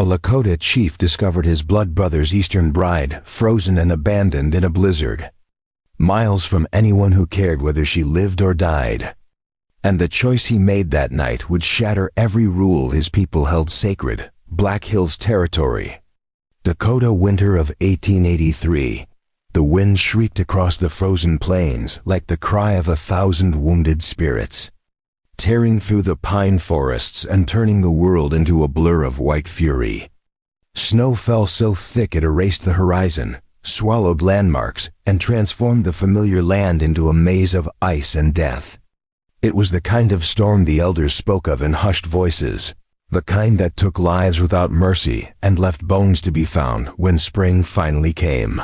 A Lakota chief discovered his blood brother's eastern bride frozen and abandoned in a blizzard, miles from anyone who cared whether she lived or died. And the choice he made that night would shatter every rule his people held sacred: Black Hills territory. Dakota winter of 1883. The wind shrieked across the frozen plains like the cry of 1,000 wounded spirits, tearing through the pine forests and turning the world into a blur of white fury. Snow fell so thick it erased the horizon, swallowed landmarks, and transformed the familiar land into a maze of ice and death. It was the kind of storm the elders spoke of in hushed voices, the kind that took lives without mercy and left bones to be found when spring finally came.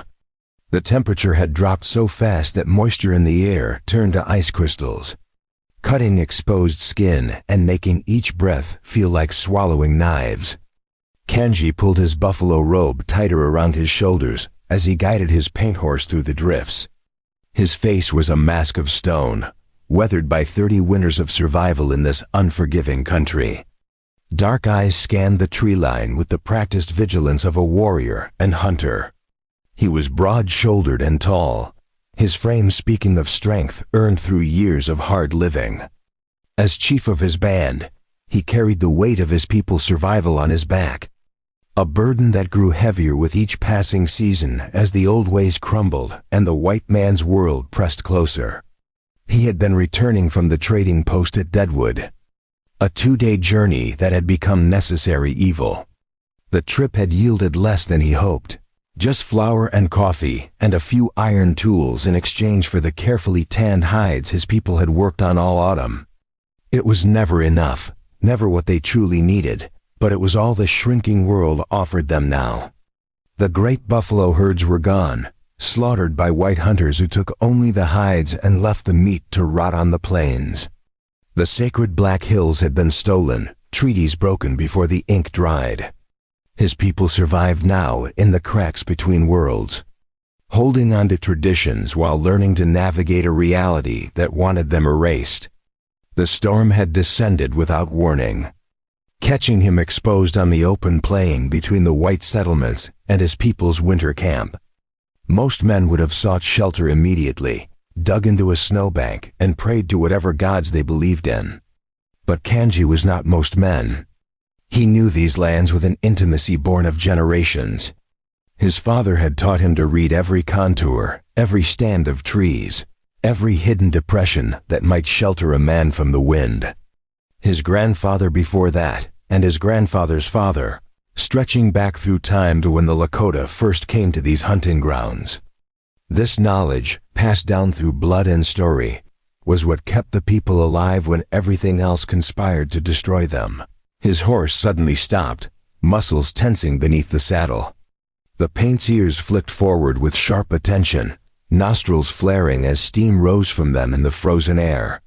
The temperature had dropped so fast that moisture in the air turned to ice crystals, cutting exposed skin and making each breath feel like swallowing knives. Kanji pulled his buffalo robe tighter around his shoulders as he guided his paint horse through the drifts. His face was a mask of stone, weathered by 30 winters of survival in this unforgiving country. Dark eyes scanned the tree line with the practiced vigilance of a warrior and hunter. He was broad-shouldered and tall, his frame speaking of strength earned through years of hard living. As chief of his band, he carried the weight of his people's survival on his back, a burden that grew heavier with each passing season as the old ways crumbled and the white man's world pressed closer. He had been returning from the trading post at Deadwood, a 2-day journey that had become necessary evil. The trip had yielded less than he hoped. Just flour and coffee and a few iron tools in exchange for the carefully tanned hides his people had worked on all autumn. It was never enough, never what they truly needed, but it was all the shrinking world offered them now. The great buffalo herds were gone, slaughtered by white hunters who took only the hides and left the meat to rot on the plains. The sacred Black Hills had been stolen, treaties broken before the ink dried. His people survived now in the cracks between worlds, holding on to traditions while learning to navigate a reality that wanted them erased. The storm had descended without warning, catching him exposed on the open plain between the white settlements and his people's winter camp. Most men would have sought shelter immediately, dug into a snowbank, and prayed to whatever gods they believed in. But Kanji was not most men. He knew these lands with an intimacy born of generations. His father had taught him to read every contour, every stand of trees, every hidden depression that might shelter a man from the wind. His grandfather before that, and his grandfather's father, stretching back through time to when the Lakota first came to these hunting grounds. This knowledge, passed down through blood and story, was what kept the people alive when everything else conspired to destroy them. His horse suddenly stopped, muscles tensing beneath the saddle. The paint's ears flicked forward with sharp attention, nostrils flaring as steam rose from them in the frozen air.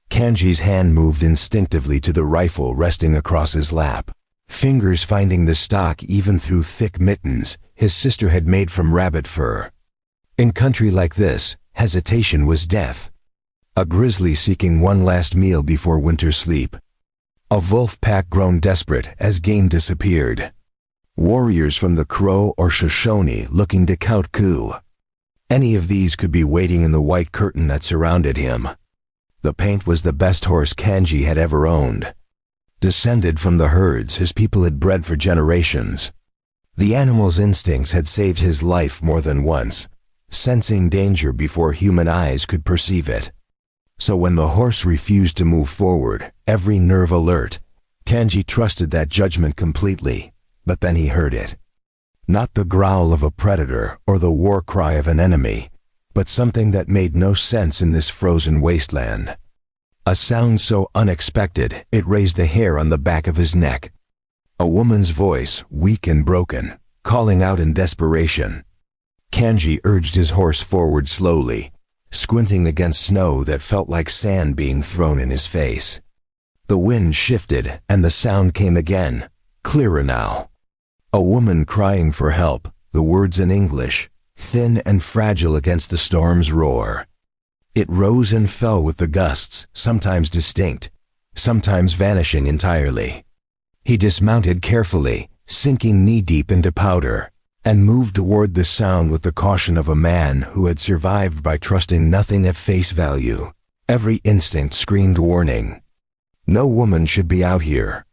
Kanji's hand moved instinctively to the rifle resting across his lap, fingers finding the stock even through thick mittens his sister had made from rabbit fur. In country like this, hesitation was death. A grizzly seeking one last meal before winter sleep. A wolf pack grown desperate as game disappeared. Warriors from the Crow or Shoshone looking to count coup. Any of these could be waiting in the white curtain that surrounded him. The paint was the best horse Kanji had ever owned, descended from the herds his people had bred for generations. The animal's instincts had saved his life more than once, sensing danger before human eyes could perceive it. So when the horse refused to move forward, every nerve alert, Kanji trusted that judgment completely. But then he heard it. Not the growl of a predator or the war cry of an enemy, but something that made no sense in this frozen wasteland. A sound so unexpected it raised the hair on the back of his neck. A woman's voice, weak and broken, calling out in desperation. Kanji urged his horse forward slowly, squinting against snow that felt like sand being thrown in his face. The wind shifted and the sound came again, clearer now. A woman crying for help, the words in English, thin and fragile against the storm's roar. It rose and fell with the gusts, sometimes distinct, sometimes vanishing entirely. He dismounted carefully, sinking knee-deep into powder, and moved toward the sound with the caution of a man who had survived by trusting nothing at face value. Every instinct screamed warning. No woman should be out here.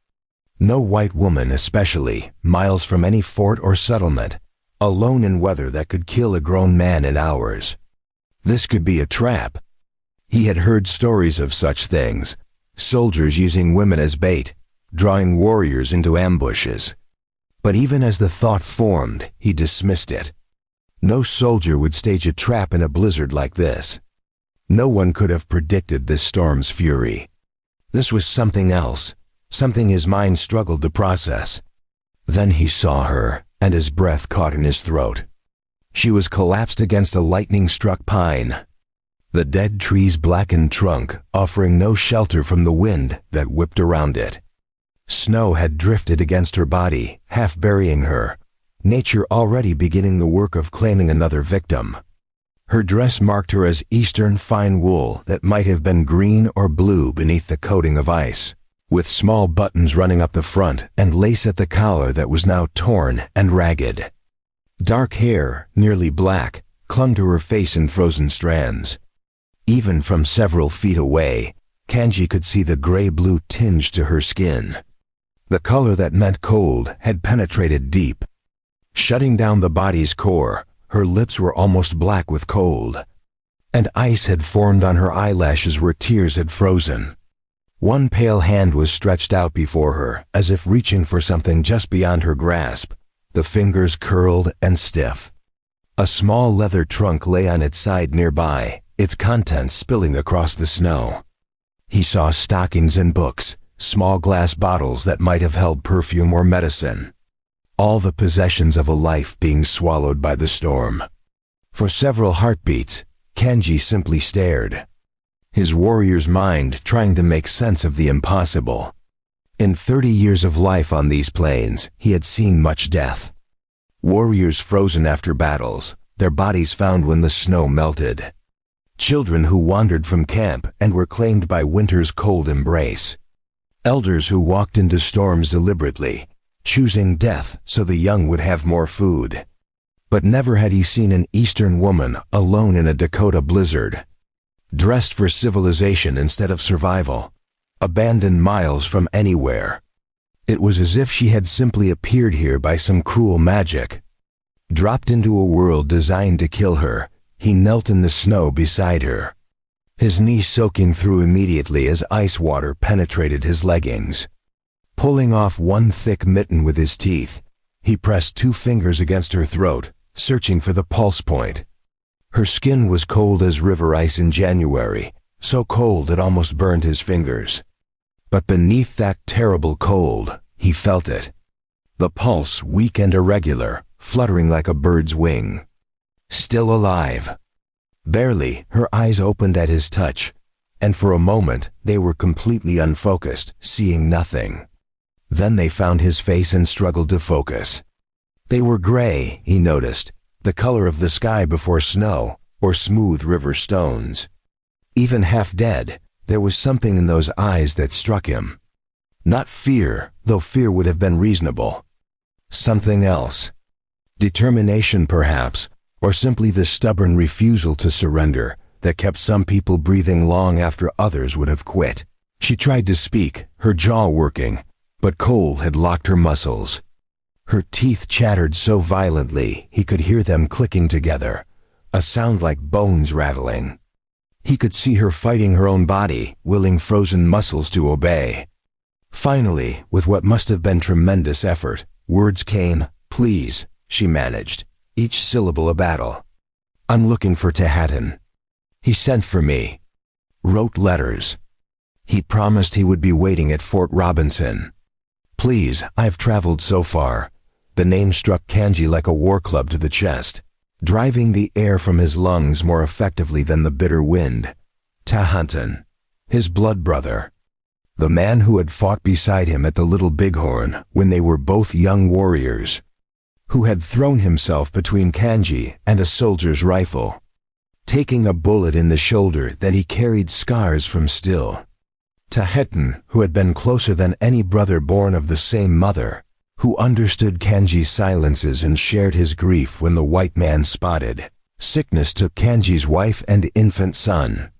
No white woman especially, miles from any fort or settlement, alone in weather that could kill a grown man in hours. This could be a trap. He had heard stories of such things, soldiers using women as bait, drawing warriors into ambushes. But even as the thought formed, he dismissed it. No soldier would stage a trap in a blizzard like this. No one could have predicted this storm's fury. This was something else, something his mind struggled to process. Then he saw her, and his breath caught in his throat. She was collapsed against a lightning-struck pine, the dead tree's blackened trunk offering no shelter from the wind that whipped around it. Snow had drifted against her body, half burying her, nature already beginning the work of claiming another victim. Her dress marked her as eastern fine wool that might have been green or blue beneath the coating of ice, with small buttons running up the front and lace at the collar that was now torn and ragged. Dark hair, nearly black, clung to her face in frozen strands. Even from several feet away, Kanji could see the gray-blue tinge to her skin. The color that meant cold had penetrated deep. Shutting down the body's core, her lips were almost black with cold, and ice had formed on her eyelashes where tears had frozen. One pale hand was stretched out before her, as if reaching for something just beyond her grasp, the fingers curled and stiff. A small leather trunk lay on its side nearby, its contents spilling across the snow. He saw stockings and books, small glass bottles that might have held perfume or medicine. All the possessions of a life being swallowed by the storm. For several heartbeats, Kanji simply stared, his warrior's mind trying to make sense of the impossible. In 30 years of life on these plains, he had seen much death. Warriors frozen after battles, their bodies found when the snow melted. Children who wandered from camp and were claimed by winter's cold embrace. Elders who walked into storms deliberately, choosing death so the young would have more food. But never had he seen an Eastern woman alone in a Dakota blizzard, dressed for civilization instead of survival, abandoned miles from anywhere. It was as if she had simply appeared here by some cruel magic. Dropped into a world designed to kill her, he knelt in the snow beside her, his knee soaking through immediately as ice water penetrated his leggings. Pulling off one thick mitten with his teeth, he pressed 2 fingers against her throat, searching for the pulse point. Her skin was cold as river ice in January, so cold it almost burned his fingers. But beneath that terrible cold, he felt it. The pulse weak and irregular, fluttering like a bird's wing. Still alive. Barely, her eyes opened at his touch, and for a moment they were completely unfocused, seeing nothing. Then they found his face and struggled to focus. They were gray, he noticed, the color of the sky before snow, or smooth river stones. Even half dead, there was something in those eyes that struck him. Not fear, though fear would have been reasonable. Something else. Determination perhaps, or simply the stubborn refusal to surrender that kept some people breathing long after others would have quit. She tried to speak, her jaw working, but cold had locked her muscles. Her teeth chattered so violently he could hear them clicking together, a sound like bones rattling. He could see her fighting her own body, willing frozen muscles to obey. Finally, with what must have been tremendous effort, words came. "Please," she managed, each syllable a battle. "I'm looking for Tehatan. He sent for me. Wrote letters. He promised he would be waiting at Fort Robinson. Please, I've traveled so far." The name struck Kanji like a war club to the chest, driving the air from his lungs more effectively than the bitter wind. Tehatan, his blood brother. The man who had fought beside him at the Little Bighorn when they were both young warriors. Who had thrown himself between Kanji and a soldier's rifle, taking a bullet in the shoulder that he carried scars from still. Tehatan, who had been closer than any brother born of the same mother, who understood Kanji's silences and shared his grief when the white man spotted. Sickness took Kanji's wife and infant son.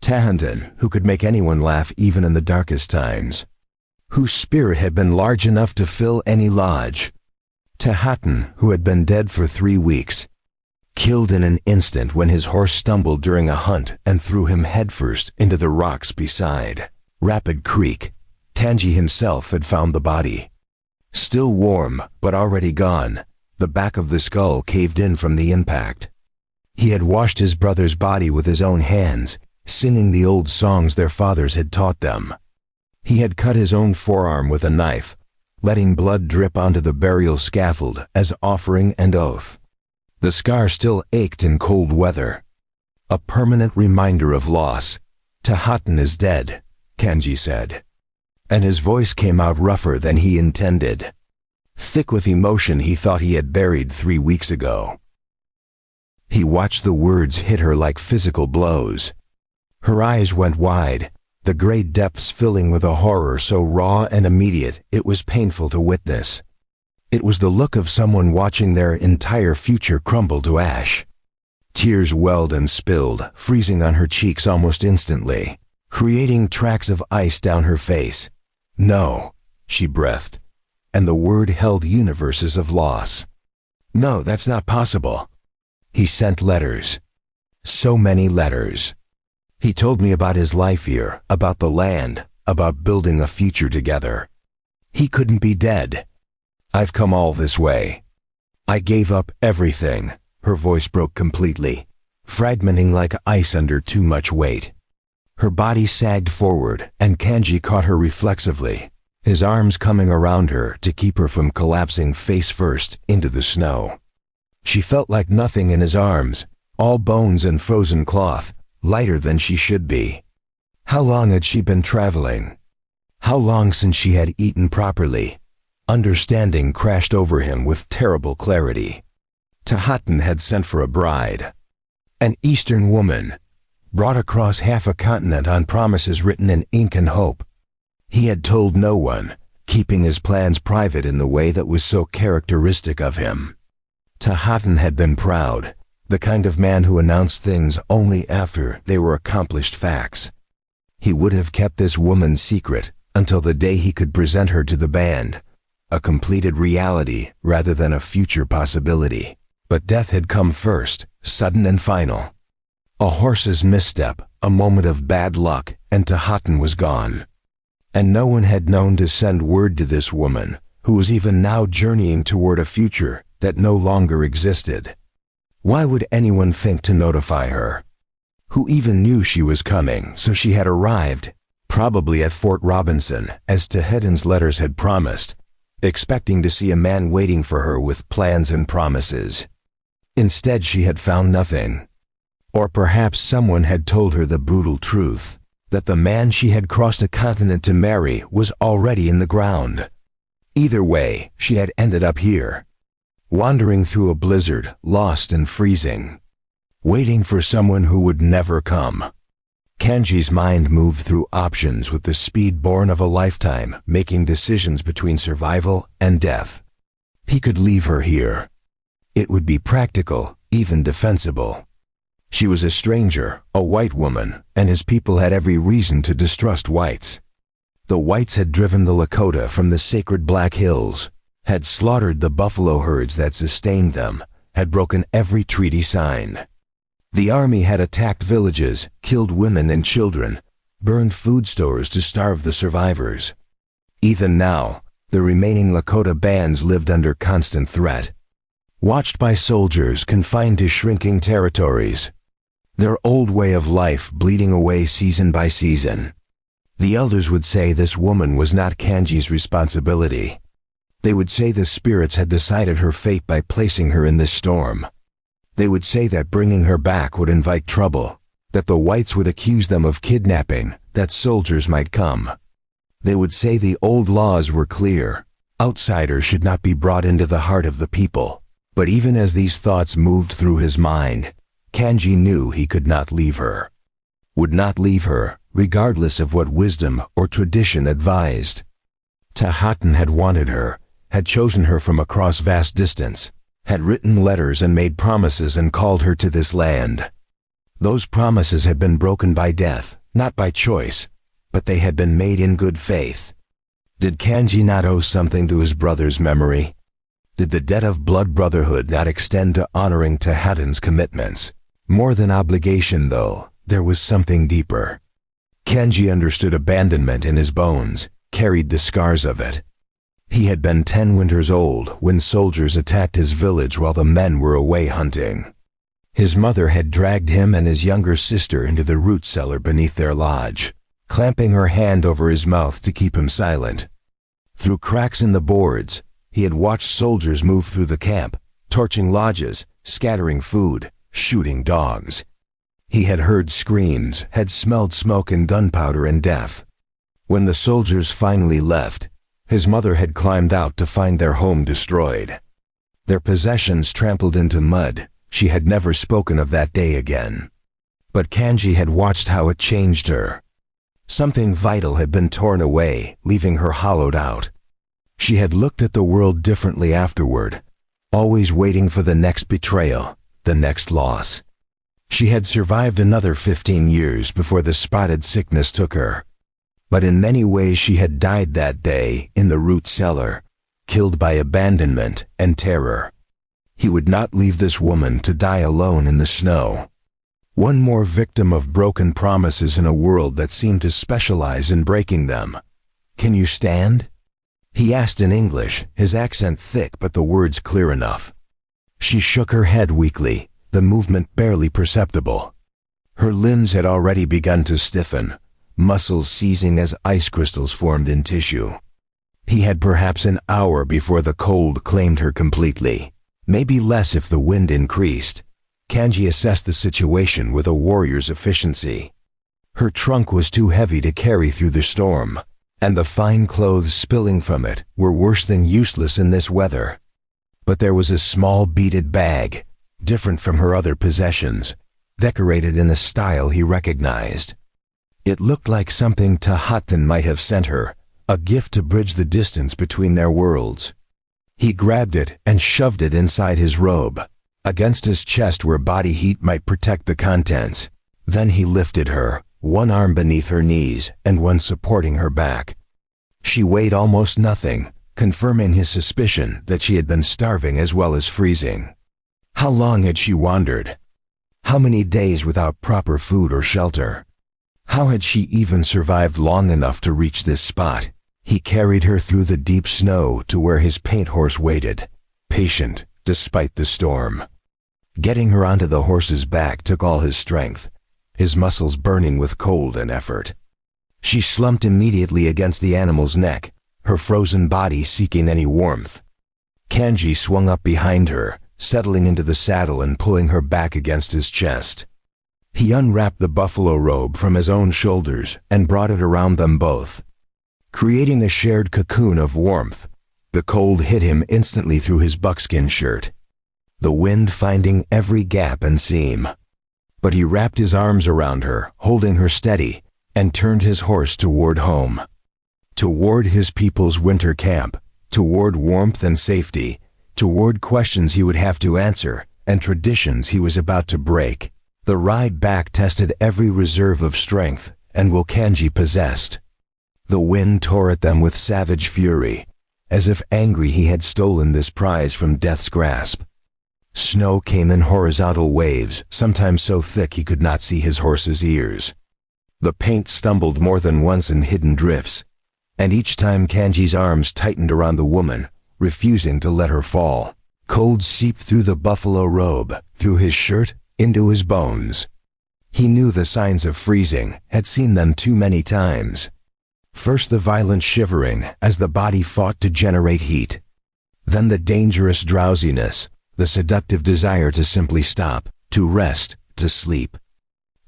Tahantan, who could make anyone laugh even in the darkest times, whose spirit had been large enough to fill any lodge. Tahatan, who had been dead for 3 weeks, killed in an instant when his horse stumbled during a hunt and threw him headfirst into the rocks beside Rapid Creek. Kanji himself had found the body. Still warm, but already gone, the back of the skull caved in from the impact. He had washed his brother's body with his own hands, singing the old songs their fathers had taught them. He had cut his own forearm with a knife, letting blood drip onto the burial scaffold as offering and oath. The scar still ached in cold weather. A permanent reminder of loss. Tahatan is dead, Kanji said. And his voice came out rougher than he intended, thick with emotion he thought he had buried 3 weeks ago. He watched the words hit her like physical blows. Her eyes went wide, the gray depths filling with a horror so raw and immediate it was painful to witness. It was the look of someone watching their entire future crumble to ash. Tears welled and spilled, freezing on her cheeks almost instantly, creating tracks of ice down her face. "No," she breathed, and the word held universes of loss. "No, that's not possible." He sent letters. So many letters. He told me about his life here, about the land, about building a future together. He couldn't be dead. "I've come all this way. I gave up everything." Her voice broke completely, fragmenting like ice under too much weight. Her body sagged forward, and Kanji caught her reflexively, his arms coming around her to keep her from collapsing face first into the snow. She felt like nothing in his arms, all bones and frozen cloth, lighter than she should be. How long had she been traveling? How long since she had eaten properly? Understanding crashed over him with terrible clarity. Tahatan had sent for a bride. An Eastern woman, brought across half a continent on promises written in ink and hope. He had told no one, keeping his plans private in the way that was so characteristic of him. Tahatan had been proud, the kind of man who announced things only after they were accomplished facts. He would have kept this woman secret until the day he could present her to the band, a completed reality rather than a future possibility. But death had come first, sudden and final. A horse's misstep, a moment of bad luck, and Tahatan was gone. And no one had known to send word to this woman, who was even now journeying toward a future that no longer existed. Why would anyone think to notify her? Who even knew she was coming, so she had arrived, probably at Fort Robinson, as Tahatan's letters had promised, expecting to see a man waiting for her with plans and promises. Instead, she had found nothing. Or perhaps someone had told her the brutal truth, that the man she had crossed a continent to marry was already in the ground. Either way, she had ended up here, wandering through a blizzard, lost and freezing, waiting for someone who would never come. Kanji's mind moved through options with the speed born of a lifetime, making decisions between survival and death. He could leave her here. It would be practical, even defensible. She was a stranger, a white woman, and his people had every reason to distrust whites. The whites had driven the Lakota from the sacred Black Hills, had slaughtered the buffalo herds that sustained them, had broken every treaty signed. The army had attacked villages, killed women and children, burned food stores to starve the survivors. Even now, the remaining Lakota bands lived under constant threat, watched by soldiers confined to shrinking territories, their old way of life bleeding away season by season. The elders would say this woman was not Kanji's responsibility. They would say the spirits had decided her fate by placing her in this storm. They would say that bringing her back would invite trouble, that the whites would accuse them of kidnapping, that soldiers might come. They would say the old laws were clear. Outsiders should not be brought into the heart of the people. But even as these thoughts moved through his mind, Kanji knew he could not leave her. Would not leave her, regardless of what wisdom or tradition advised. Tahatan had wanted her, had chosen her from across vast distance, had written letters and made promises and called her to this land. Those promises had been broken by death, not by choice, but they had been made in good faith. Did Kanji not owe something to his brother's memory? Did the debt of blood brotherhood not extend to honoring Tehatan's commitments? More than obligation, though, there was something deeper. Kanji understood abandonment in his bones, carried the scars of it. He had been 10 winters old when soldiers attacked his village while the men were away hunting. His mother had dragged him and his younger sister into the root cellar beneath their lodge, clamping her hand over his mouth to keep him silent. Through cracks in the boards, he had watched soldiers move through the camp, torching lodges, scattering food, shooting dogs. He had heard screams, had smelled smoke and gunpowder and death. When the soldiers finally left, his mother had climbed out to find their home destroyed. Their possessions trampled into mud. She had never spoken of that day again. But Kanji had watched how it changed her. Something vital had been torn away, leaving her hollowed out. She had looked at the world differently afterward, always waiting for the next betrayal, the next loss. She had survived another 15 years before the spotted sickness took her. But in many ways she had died that day in the root cellar, killed by abandonment and terror. He would not leave this woman to die alone in the snow. One more victim of broken promises in a world that seemed to specialize in breaking them. "Can you stand?" He asked in English, his accent thick but the words clear enough. She shook her head weakly, the movement barely perceptible. Her limbs had already begun to stiffen, muscles seizing as ice crystals formed in tissue. He had perhaps an hour before the cold claimed her completely, maybe less if the wind increased. Kanji assessed the situation with a warrior's efficiency. Her trunk was too heavy to carry through the storm, and the fine clothes spilling from it were worse than useless in this weather. But there was a small beaded bag, different from her other possessions, decorated in a style he recognized. It looked like something Tehatan might have sent her, a gift to bridge the distance between their worlds. He grabbed it and shoved it inside his robe, against his chest where body heat might protect the contents. Then he lifted her, one arm beneath her knees and one supporting her back. She weighed almost nothing, confirming his suspicion that she had been starving as well as freezing. How long had she wandered? How many days without proper food or shelter? How had she even survived long enough to reach this spot? He carried her through the deep snow to where his paint horse waited, patient despite the storm. Getting her onto the horse's back took all his strength, his muscles burning with cold and effort. She slumped immediately against the animal's neck, her frozen body seeking any warmth. Kanji swung up behind her, settling into the saddle and pulling her back against his chest. He unwrapped the buffalo robe from his own shoulders and brought it around them both, creating a shared cocoon of warmth. The cold hit him instantly through his buckskin shirt, the wind finding every gap and seam. But he wrapped his arms around her, holding her steady, and turned his horse toward home. Toward his people's winter camp, toward warmth and safety, toward questions he would have to answer, and traditions he was about to break. The ride back tested every reserve of strength and will Kanji possessed. The wind tore at them with savage fury, as if angry he had stolen this prize from death's grasp. Snow came in horizontal waves, sometimes so thick he could not see his horse's ears. The paint stumbled more than once in hidden drifts, and each time Kanji's arms tightened around the woman, refusing to let her fall. Cold seeped through the buffalo robe, through his shirt, into his bones. He knew the signs of freezing, had seen them too many times. First the violent shivering as the body fought to generate heat. Then the dangerous drowsiness, the seductive desire to simply stop, to rest, to sleep.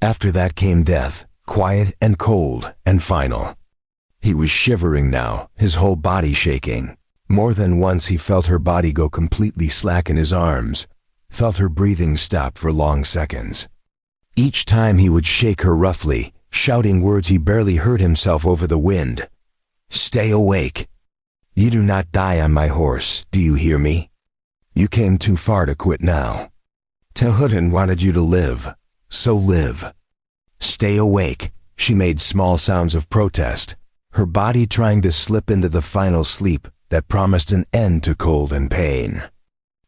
After that came death, quiet and cold and final. He was shivering now, his whole body shaking. More than once he felt her body go completely slack in his arms, felt her breathing stop for long seconds. Each time he would shake her roughly, shouting words he barely heard himself over the wind. "Stay awake. You do not die on my horse, do you hear me? You came too far to quit now. Tehutin wanted you to live, so live. Stay awake. She made small sounds of protest, her body trying to slip into the final sleep that promised an end to cold and pain.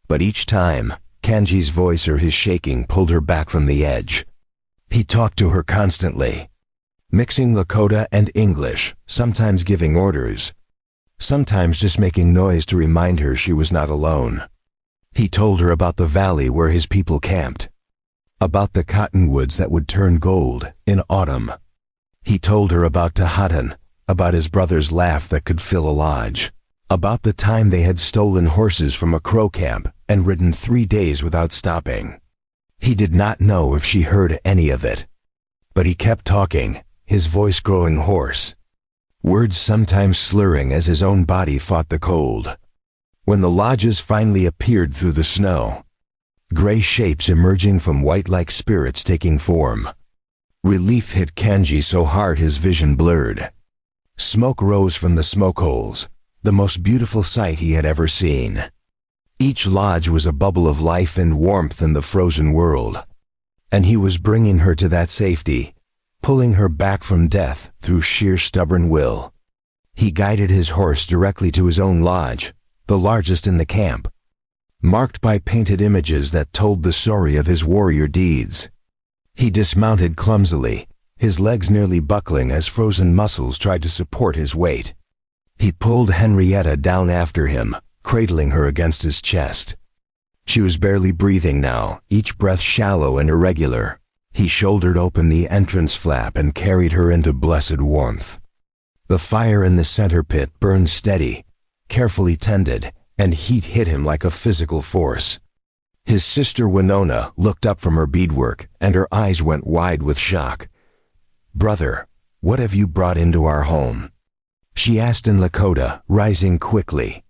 But each time, Kanji's voice or his shaking pulled her back from the edge. He talked to her constantly, mixing Lakota and English, sometimes giving orders, sometimes just making noise to remind her she was not alone. He told her about the valley where his people camped, about the cottonwoods that would turn gold in autumn. He told her about Tehutin, about his brother's laugh that could fill a lodge, about the time they had stolen horses from a crow camp and ridden 3 days without stopping. He did not know if she heard any of it, but he kept talking, his voice growing hoarse, words sometimes slurring as his own body fought the cold. When the lodges finally appeared through the snow, gray shapes emerging from white like spirits taking form, relief hit Kanji so hard his vision blurred. Smoke rose from the smoke holes, the most beautiful sight he had ever seen. Each lodge was a bubble of life and warmth in the frozen world, and he was bringing her to that safety, pulling her back from death through sheer stubborn will. He guided his horse directly to his own lodge, the largest in the camp, marked by painted images that told the story of his warrior deeds. He dismounted clumsily, his legs nearly buckling as frozen muscles tried to support his weight. He pulled Henrietta down after him, cradling her against his chest. She was barely breathing now, each breath shallow and irregular. He shouldered open the entrance flap and carried her into blessed warmth. The fire in the center pit burned steady, carefully tended, and heat hit him like a physical force. His sister Winona looked up from her beadwork, and her eyes went wide with shock. "Brother, what have you brought into our home?" she asked in Lakota, rising quickly.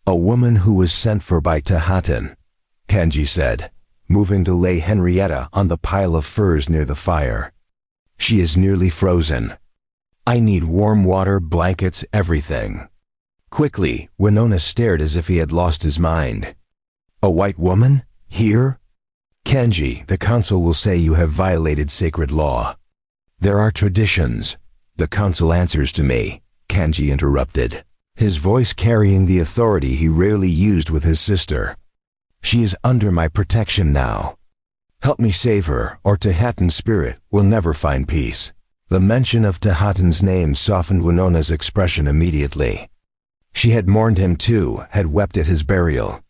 "A woman who was sent for by Tehutin," Kanji said, moving to lay Henrietta on the pile of furs near the fire. "She is nearly frozen. I need warm water, blankets, everything." Quickly, Winona stared as if he had lost his mind. "A white woman? Here?" "Kanji, the council will say you have violated sacred law. There are traditions. The council answers to me," Kanji interrupted, his voice carrying the authority he rarely used with his sister. "She is under my protection now. Help me save her, or Tehutin's spirit will never find peace." The mention of Tehutin's name softened Winona's expression immediately. She had mourned him too, had wept at his burial.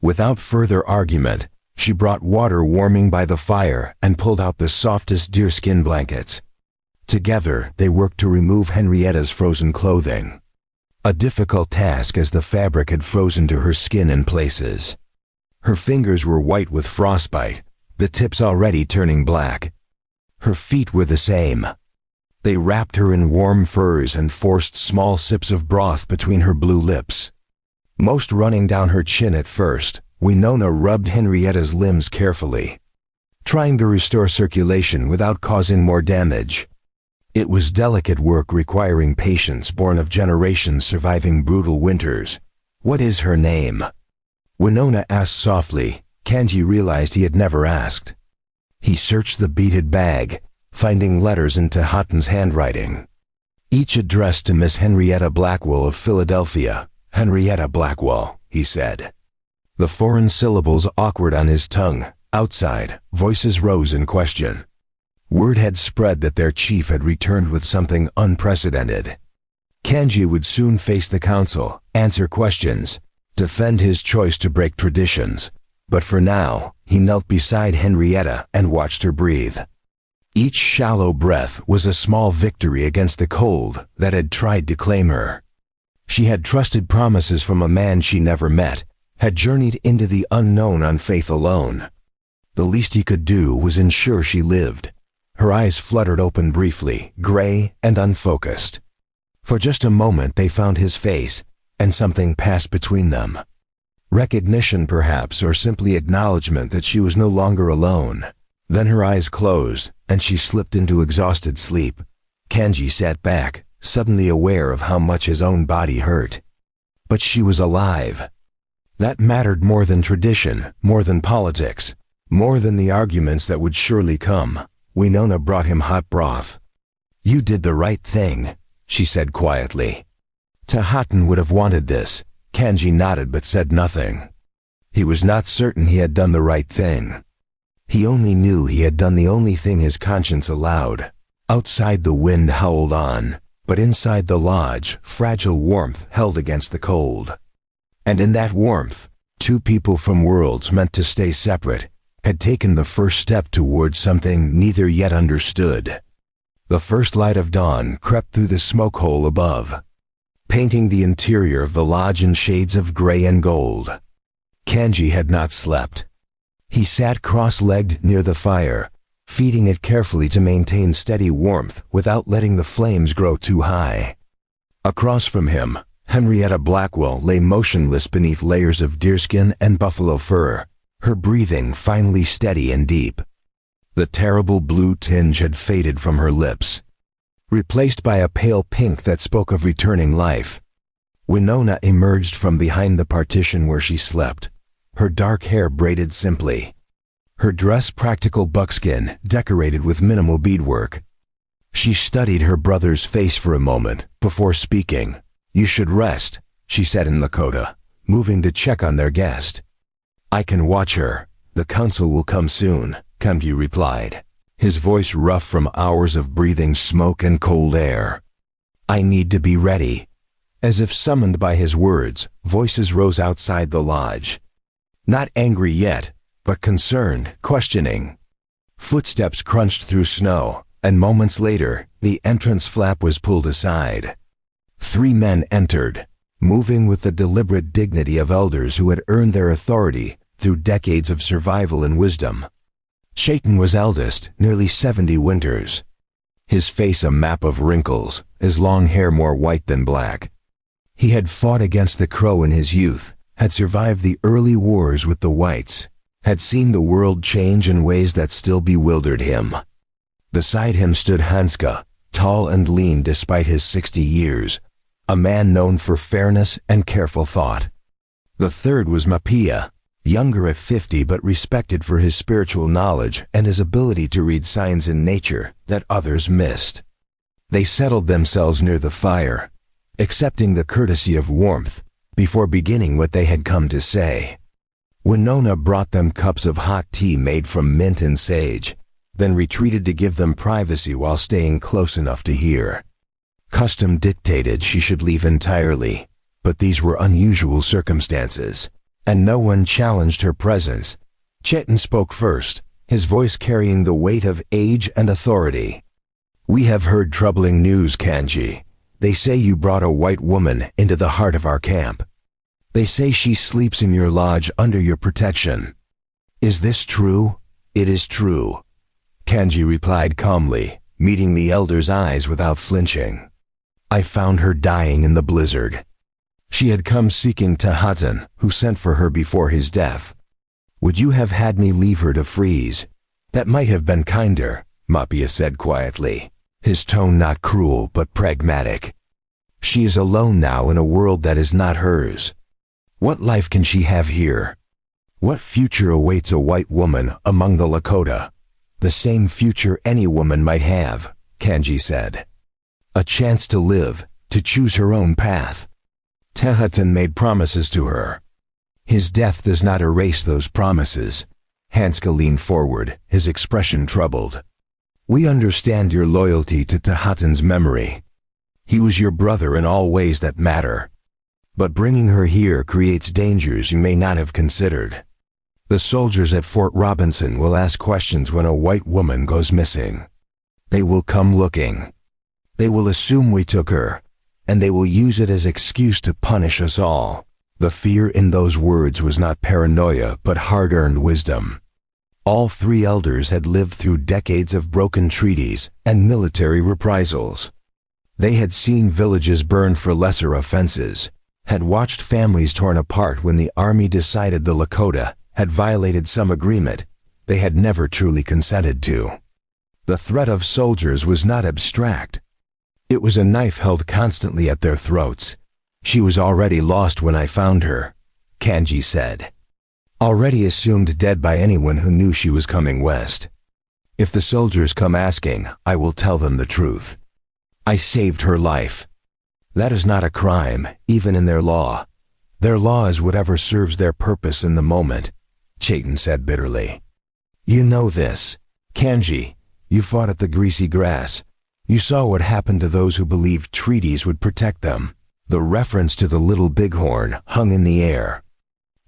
Without further argument, she brought water warming by the fire and pulled out the softest deerskin blankets. Together, they worked to remove Henrietta's frozen clothing. A difficult task as the fabric had frozen to her skin in places. Her fingers were white with frostbite, the tips already turning black. Her feet were the same. They wrapped her in warm furs and forced small sips of broth between her blue lips. Most running down her chin at first, Winona rubbed Henrietta's limbs carefully, trying to restore circulation without causing more damage. It was delicate work requiring patience born of generations surviving brutal winters. "What is her name?" Winona asked softly. Kanji realized he had never asked. He searched the beaded bag, finding letters in Tehutin's handwriting, each addressed to Miss Henrietta Blackwell of Philadelphia. "Henrietta Blackwell," he said, the foreign syllables awkward on his tongue. Outside, voices rose in question. Word had spread that their chief had returned with something unprecedented. Kanji would soon face the council, answer questions, defend his choice to break traditions. But for now, he knelt beside Henrietta and watched her breathe. Each shallow breath was a small victory against the cold that had tried to claim her. She had trusted promises from a man she never met, had journeyed into the unknown on faith alone. The least he could do was ensure she lived. Her eyes fluttered open briefly, gray and unfocused. For just a moment they found his face, and something passed between them. Recognition perhaps, or simply acknowledgement that she was no longer alone. Then her eyes closed, and she slipped into exhausted sleep. Kanji sat back, suddenly aware of how much his own body hurt. But she was alive. That mattered more than tradition, more than politics, more than the arguments that would surely come. Winona brought him hot broth. "You did the right thing," she said quietly. Tahatan would have wanted this. Kanji nodded but said nothing. He was not certain he had done the right thing. He only knew he had done the only thing his conscience allowed. Outside the wind howled on, but inside the lodge, fragile warmth held against the cold. And in that warmth, two people from worlds meant to stay separate had taken the first step towards something neither yet understood. The first light of dawn crept through the smoke hole above, painting the interior of the lodge in shades of gray and gold. Kanji had not slept. He sat cross-legged near the fire, feeding it carefully to maintain steady warmth without letting the flames grow too high. Across from him, Henrietta Blackwell lay motionless beneath layers of deerskin and buffalo fur, her breathing finally steady and deep. The terrible blue tinge had faded from her lips, replaced by a pale pink that spoke of returning life. Winona emerged from behind the partition where she slept, her dark hair braided simply, her dress practical buckskin decorated with minimal beadwork. She studied her brother's face for a moment before speaking. "You should rest," she said in Lakota, moving to check on their guest. "I can watch her. The council will come soon," Kanji replied, his voice rough from hours of breathing smoke and cold air. "I need to be ready." As if summoned by his words, voices rose outside the lodge. Not angry yet, but concerned, questioning. Footsteps crunched through snow, and moments later, the entrance flap was pulled aside. 3 men entered, moving with the deliberate dignity of elders who had earned their authority through decades of survival and wisdom. Chayton was eldest, nearly 70 winters. His face a map of wrinkles, his long hair more white than black. He had fought against the Crow in his youth, had survived the early wars with the whites, had seen the world change in ways that still bewildered him. Beside him stood Hanska, tall and lean despite his 60 years, a man known for fairness and careful thought. The third was Mapia, younger at 50 but respected for his spiritual knowledge and his ability to read signs in nature that others missed. They settled themselves near the fire, accepting the courtesy of warmth, before beginning what they had come to say. Winona brought them cups of hot tea made from mint and sage, then retreated to give them privacy while staying close enough to hear. Custom dictated she should leave entirely, but these were unusual circumstances, and no one challenged her presence. Chetan spoke first, his voice carrying the weight of age and authority. "We have heard troubling news, Kanji. They say you brought a white woman into the heart of our camp. They say she sleeps in your lodge under your protection. Is this true?" "It is true," Kanji replied calmly, meeting the elder's eyes without flinching. "I found her dying in the blizzard. She had come seeking Tahatan, who sent for her before his death. Would you have had me leave her to freeze?" "That might have been kinder," Mapia said quietly, his tone not cruel but pragmatic. "She is alone now in a world that is not hers. What life can she have here? What future awaits a white woman among the Lakota?" "The same future any woman might have," Kanji said. "A chance to live, to choose her own path. Tahatan made promises to her. His death does not erase those promises." Hanska leaned forward, his expression troubled. "We understand your loyalty to Tahatan's memory. He was your brother in all ways that matter. But bringing her here creates dangers you may not have considered. The soldiers at Fort Robinson will ask questions when a white woman goes missing. They will come looking. They will assume we took her, and they will use it as excuse to punish us all." The fear in those words was not paranoia but hard-earned wisdom. All 3 elders had lived through decades of broken treaties and military reprisals. They had seen villages burned for lesser offenses, had watched families torn apart when the army decided the Lakota had violated some agreement they had never truly consented to. The threat of soldiers was not abstract. It was a knife held constantly at their throats. She was already lost when I found her, Kanji said. Already assumed dead by anyone who knew she was coming west. If the soldiers come asking, I will tell them the truth. I saved her life. That is not a crime, even in their law. Their law is whatever serves their purpose in the moment, Chayton said bitterly. You know this. Kanji, you fought at the greasy grass. You saw what happened to those who believed treaties would protect them. The reference to the little bighorn hung in the air.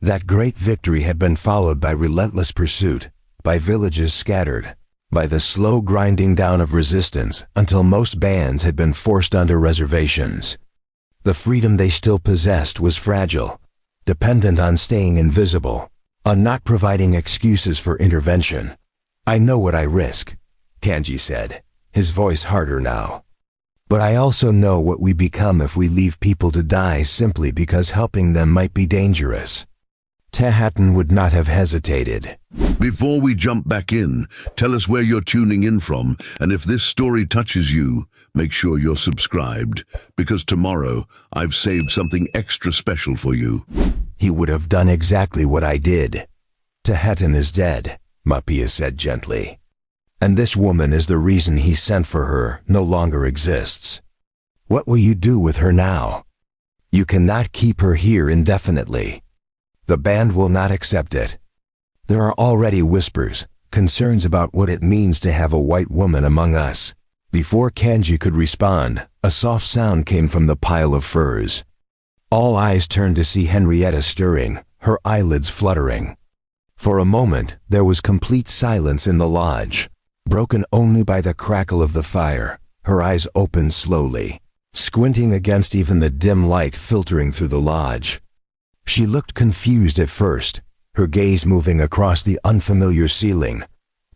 That great victory had been followed by relentless pursuit, by villages scattered, by the slow grinding down of resistance until most bands had been forced onto reservations. The freedom they still possessed was fragile, dependent on staying invisible, on not providing excuses for intervention. I know what I risk, Kanji said, his voice harder now. But I also know what we become if we leave people to die simply because helping them might be dangerous. Tehattan would not have hesitated. Before we jump back in, tell us where you're tuning in from, and if this story touches you, make sure you're subscribed, because tomorrow I've saved something extra special for you. He would have done exactly what I did. Tehattan is dead, Mapia said gently. And this woman is the reason he sent for her no longer exists. What will you do with her now? You cannot keep her here indefinitely. The band will not accept it. There are already whispers, concerns about what it means to have a white woman among us. Before Kanji could respond, a soft sound came from the pile of furs. All eyes turned to see Henrietta stirring, her eyelids fluttering. For a moment, there was complete silence in the lodge, broken only by the crackle of the fire. Her eyes opened slowly, squinting against even the dim light filtering through the lodge. She looked confused at first, her gaze moving across the unfamiliar ceiling,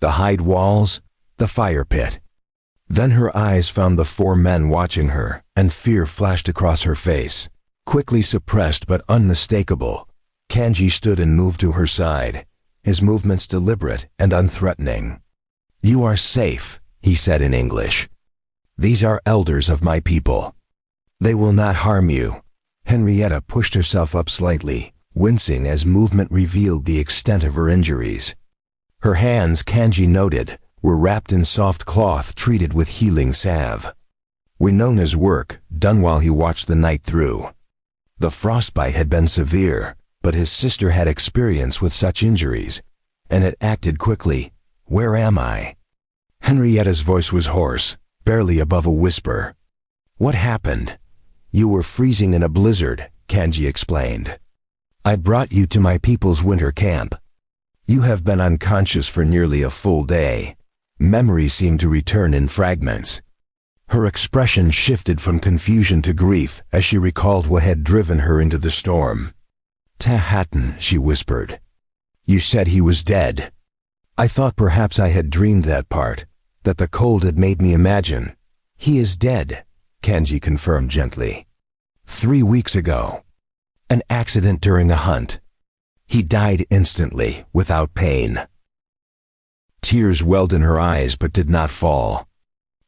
the hide walls, the fire pit. Then her eyes found the four men watching her, and fear flashed across her face. Quickly suppressed but unmistakable, Kanji stood and moved to her side, his movements deliberate and unthreatening. You are safe, he said in English. These are elders of my people. They will not harm you. Henrietta pushed herself up slightly, wincing as movement revealed the extent of her injuries. Her hands, Kanji noted, were wrapped in soft cloth treated with healing salve. Winona's work, done while he watched the night through. The frostbite had been severe, but his sister had experience with such injuries, and had acted quickly. Where am I? Henrietta's voice was hoarse, barely above a whisper. What happened? You were freezing in a blizzard, Kanji explained. I brought you to my people's winter camp. You have been unconscious for nearly a full day. Memories seemed to return in fragments. Her expression shifted from confusion to grief as she recalled what had driven her into the storm. Tehattan, she whispered. You said he was dead. I thought perhaps I had dreamed that part, that the cold had made me imagine. He is dead, Kanji confirmed gently. 3 weeks ago. An accident during a hunt. He died instantly, without pain. Tears welled in her eyes but did not fall.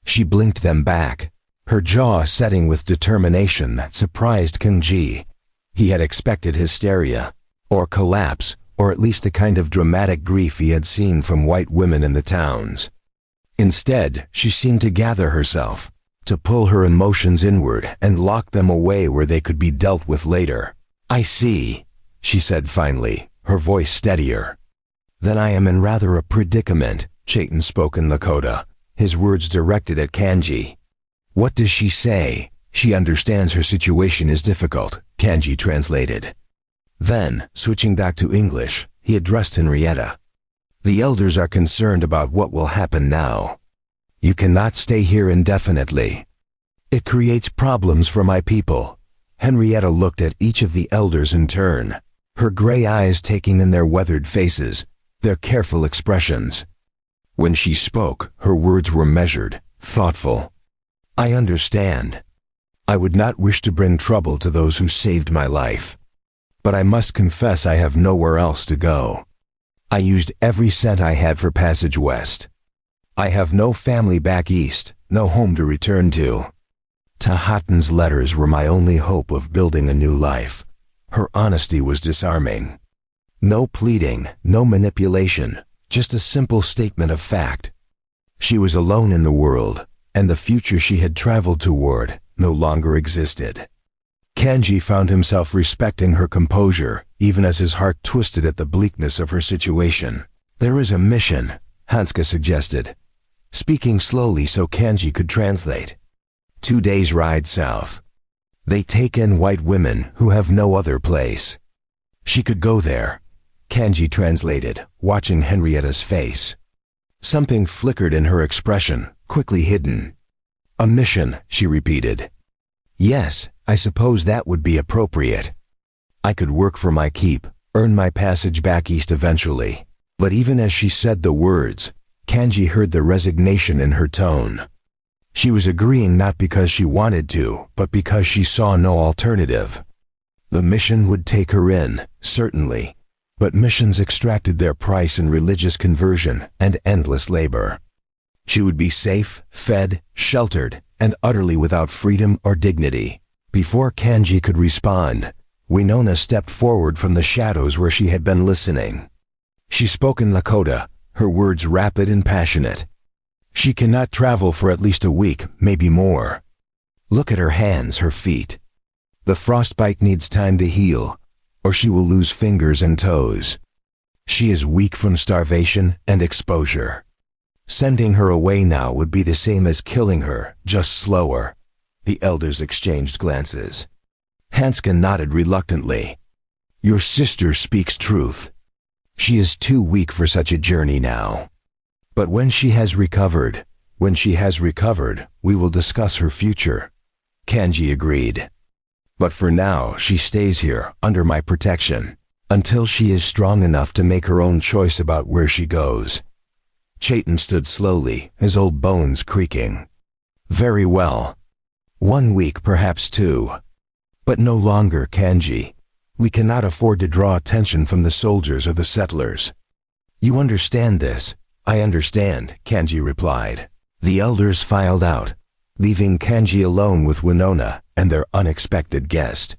She blinked them back, her jaw setting with determination that surprised Kanji. He had expected hysteria, or collapse, or at least the kind of dramatic grief he had seen from white women in the towns. Instead, she seemed to gather herself, to pull her emotions inward and lock them away where they could be dealt with later. I see, she said finally, her voice steadier. Then I am in rather a predicament, Chayton spoke in Lakota, his words directed at Kanji. What does she say? She understands her situation is difficult, Kanji translated. Then, switching back to English, he addressed Henrietta. The elders are concerned about what will happen now. You cannot stay here indefinitely. It creates problems for my people. Henrietta looked at each of the elders in turn, her gray eyes taking in their weathered faces, their careful expressions. When she spoke, her words were measured, thoughtful. I understand. I would not wish to bring trouble to those who saved my life. But I must confess I have nowhere else to go. I used every cent I had for passage west. I have no family back east, no home to return to. Tahatan's letters were my only hope of building a new life. Her honesty was disarming. No pleading, no manipulation, just a simple statement of fact. She was alone in the world, and the future she had traveled toward no longer existed. Kanji found himself respecting her composure, even as his heart twisted at the bleakness of her situation. "There is a mission," Hanska suggested, speaking slowly so Kanji could translate. 2 days' ride south. They take in white women who have no other place. She could go there, Kanji translated, watching Henrietta's face. Something flickered in her expression, quickly hidden. "A mission," she repeated. "Yes, I suppose that would be appropriate. I could work for my keep, earn my passage back east eventually." But even as she said the words, Kanji heard the resignation in her tone. She was agreeing not because she wanted to, but because she saw no alternative. The mission would take her in, certainly, but missions extracted their price in religious conversion and endless labor. She would be safe, fed, sheltered, and utterly without freedom or dignity. Before Kanji could respond, Winona stepped forward from the shadows where she had been listening. She spoke in Lakota, her words rapid and passionate. "She cannot travel for at least a week, maybe more. Look at her hands, her feet. The frostbite needs time to heal, or she will lose fingers and toes. She is weak from starvation and exposure. Sending her away now would be the same as killing her, just slower." The elders exchanged glances. Hanska nodded reluctantly. "Your sister speaks truth. She is too weak for such a journey now. But when she has recovered, we will discuss her future." Kanji agreed. "But for now, she stays here, under my protection, until she is strong enough to make her own choice about where she goes." Chayton stood slowly, his old bones creaking. "Very well. 1 week, perhaps 2. But no longer, Kanji. We cannot afford to draw attention from the soldiers or the settlers." "You understand this?" "I understand," Kanji replied. The elders filed out, leaving Kanji alone with Winona and their unexpected guest.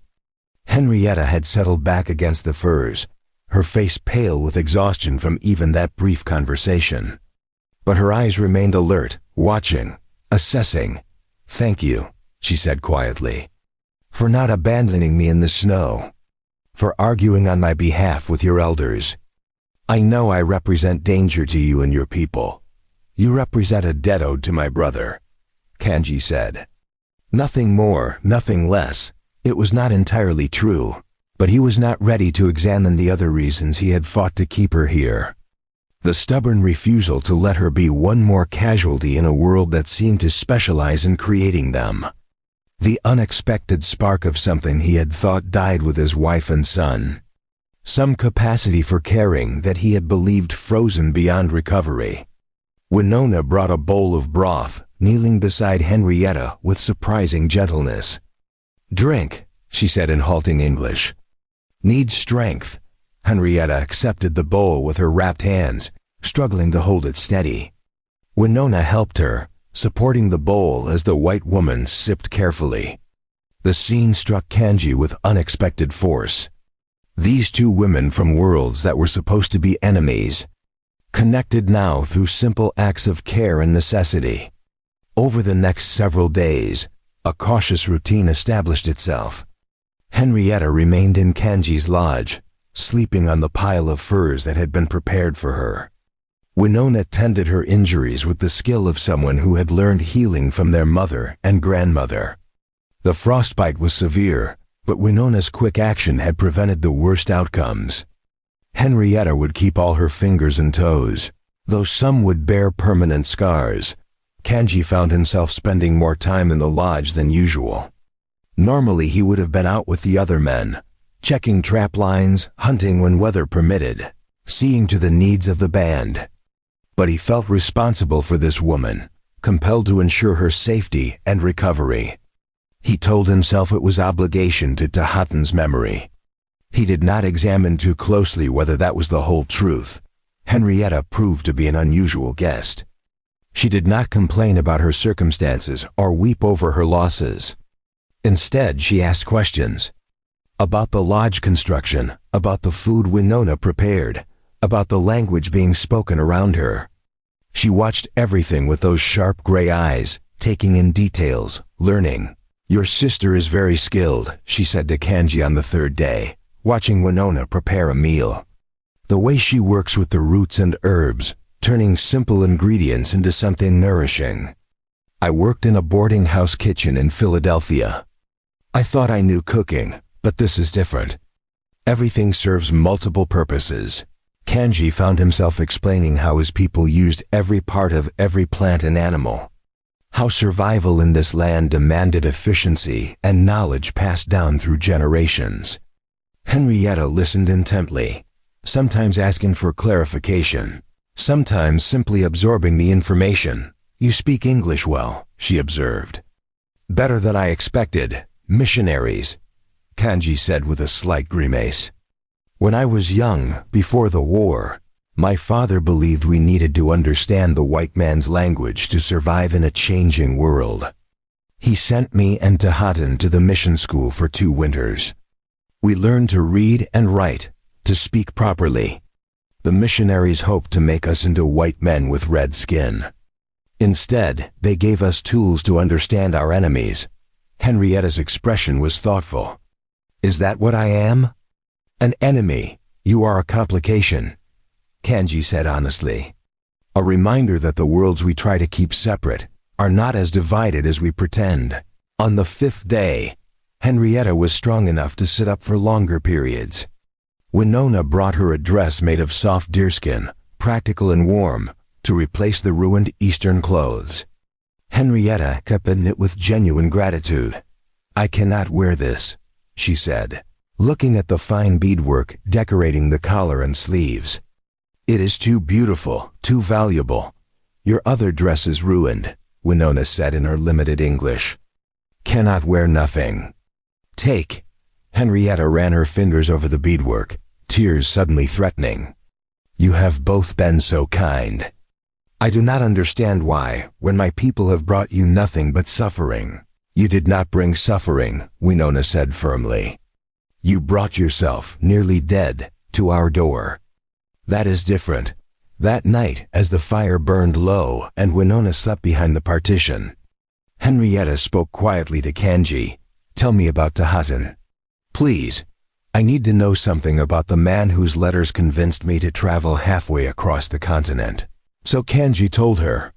Henrietta had settled back against the firs, her face pale with exhaustion from even that brief conversation. But her eyes remained alert, watching, assessing. "Thank you," she said quietly, "for not abandoning me in the snow, for arguing on my behalf with your elders. I know I represent danger to you and your people. You represent a debt owed to my brother," Kanji said. Nothing more, nothing less. It was not entirely true, but he was not ready to examine the other reasons he had fought to keep her here. The stubborn refusal to let her be one more casualty in a world that seemed to specialize in creating them. The unexpected spark of something he had thought died with his wife and son. Some capacity for caring that he had believed frozen beyond recovery. Winona brought a bowl of broth, kneeling beside Henrietta with surprising gentleness. "Drink," she said in halting English. "Need strength." Henrietta accepted the bowl with her wrapped hands, struggling to hold it steady. Winona helped her, supporting the bowl as the white woman sipped carefully. The scene struck Kanji with unexpected force. These two women from worlds that were supposed to be enemies, connected now through simple acts of care and necessity. Over the next several days, a cautious routine established itself. Henrietta remained in Kanji's lodge, sleeping on the pile of furs that had been prepared for her. Winona tended her injuries with the skill of someone who had learned healing from their mother and grandmother. The frostbite was severe, but Winona's quick action had prevented the worst outcomes. Henrietta would keep all her fingers and toes, though some would bear permanent scars. Kanji found himself spending more time in the lodge than usual. Normally he would have been out with the other men, checking trap lines, hunting when weather permitted, seeing to the needs of the band. But he felt responsible for this woman, compelled to ensure her safety and recovery. He told himself it was obligation to Tahatan's memory. He did not examine too closely whether that was the whole truth. Henrietta proved to be an unusual guest. She did not complain about her circumstances or weep over her losses. Instead, she asked questions. About the lodge construction, about the food Winona prepared, about the language being spoken around her. She watched everything with those sharp gray eyes, taking in details, learning. "Your sister is very skilled," she said to Kanji on the third day, watching Winona prepare a meal. "The way she works with the roots and herbs, turning simple ingredients into something nourishing. I worked in a boarding house kitchen in Philadelphia. I thought I knew cooking, but this is different. Everything serves multiple purposes." Kanji found himself explaining how his people used every part of every plant and animal. How survival in this land demanded efficiency and knowledge passed down through generations. Henrietta listened intently, sometimes asking for clarification, sometimes simply absorbing the information. "You speak English well," she observed. "Better than I expected. Missionaries," Kanji said with a slight grimace. "When I was young, before the war, my father believed we needed to understand the white man's language to survive in a changing world. He sent me and Tahatan to the mission school for 2 winters. We learned to read and write, to speak properly. The missionaries hoped to make us into white men with red skin. Instead, they gave us tools to understand our enemies." Henrietta's expression was thoughtful. "Is that what I am?" "An enemy. You are a complication," Kanji said honestly. "A reminder that the worlds we try to keep separate are not as divided as we pretend." On the 5th day, Henrietta was strong enough to sit up for longer periods. Winona brought her a dress made of soft deerskin, practical and warm, to replace the ruined Eastern clothes. Henrietta kept it knit with genuine gratitude. "I cannot wear this," she said, looking at the fine beadwork decorating the collar and sleeves. "It is too beautiful, too valuable. Your other dress is ruined," Winona said in her limited English. "Cannot wear nothing. Take." Henrietta ran her fingers over the beadwork, tears suddenly threatening. "You have both been so kind. I do not understand why, when my people have brought you nothing but suffering." "You did not bring suffering," Winona said firmly. "You brought yourself, nearly dead, to our door. That is different." That night, as the fire burned low and Winona slept behind the partition, Henrietta spoke quietly to Kanji. "Tell me about Tahatan. Please. I need to know something about the man whose letters convinced me to travel halfway across the continent." So Kanji told her.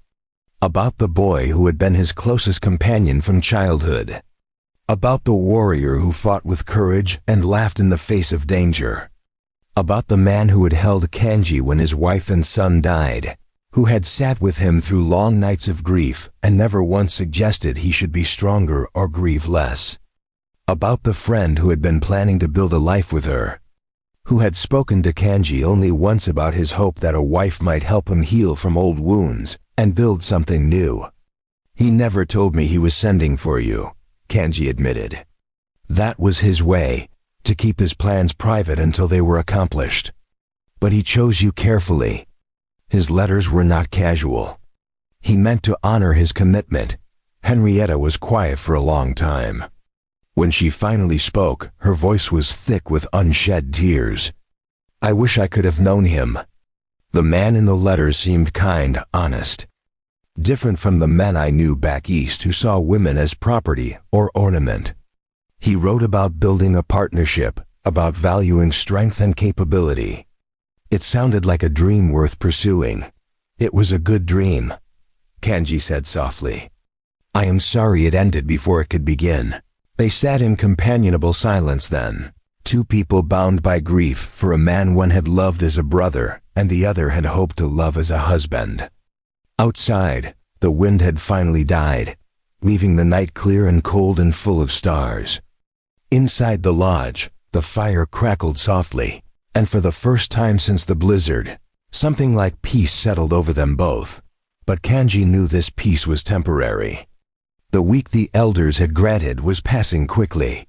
About the boy who had been his closest companion from childhood. About the warrior who fought with courage and laughed in the face of danger. About the man who had held Kanji when his wife and son died, who had sat with him through long nights of grief and never once suggested he should be stronger or grieve less. About the friend who had been planning to build a life with her, who had spoken to Kanji only once about his hope that a wife might help him heal from old wounds and build something new. "He never told me he was sending for you," Kanji admitted. "That was his way, to keep his plans private until they were accomplished. But he chose you carefully. His letters were not casual. He meant to honor his commitment." Henrietta was quiet for a long time. When she finally spoke, her voice was thick with unshed tears. "I wish I could have known him. The man in the letters seemed kind, honest. Different from the men I knew back east who saw women as property or ornament. He wrote about building a partnership, about valuing strength and capability. It sounded like a dream worth pursuing. It was a good dream," Kanji said softly. "I am sorry it ended before it could begin." They sat in companionable silence then, 2 people bound by grief for a man one had loved as a brother and the other had hoped to love as a husband. Outside, the wind had finally died, leaving the night clear and cold and full of stars. Inside the lodge, the fire crackled softly, and for the first time since the blizzard, something like peace settled over them both. But Kanji knew this peace was temporary. The week the elders had granted was passing quickly.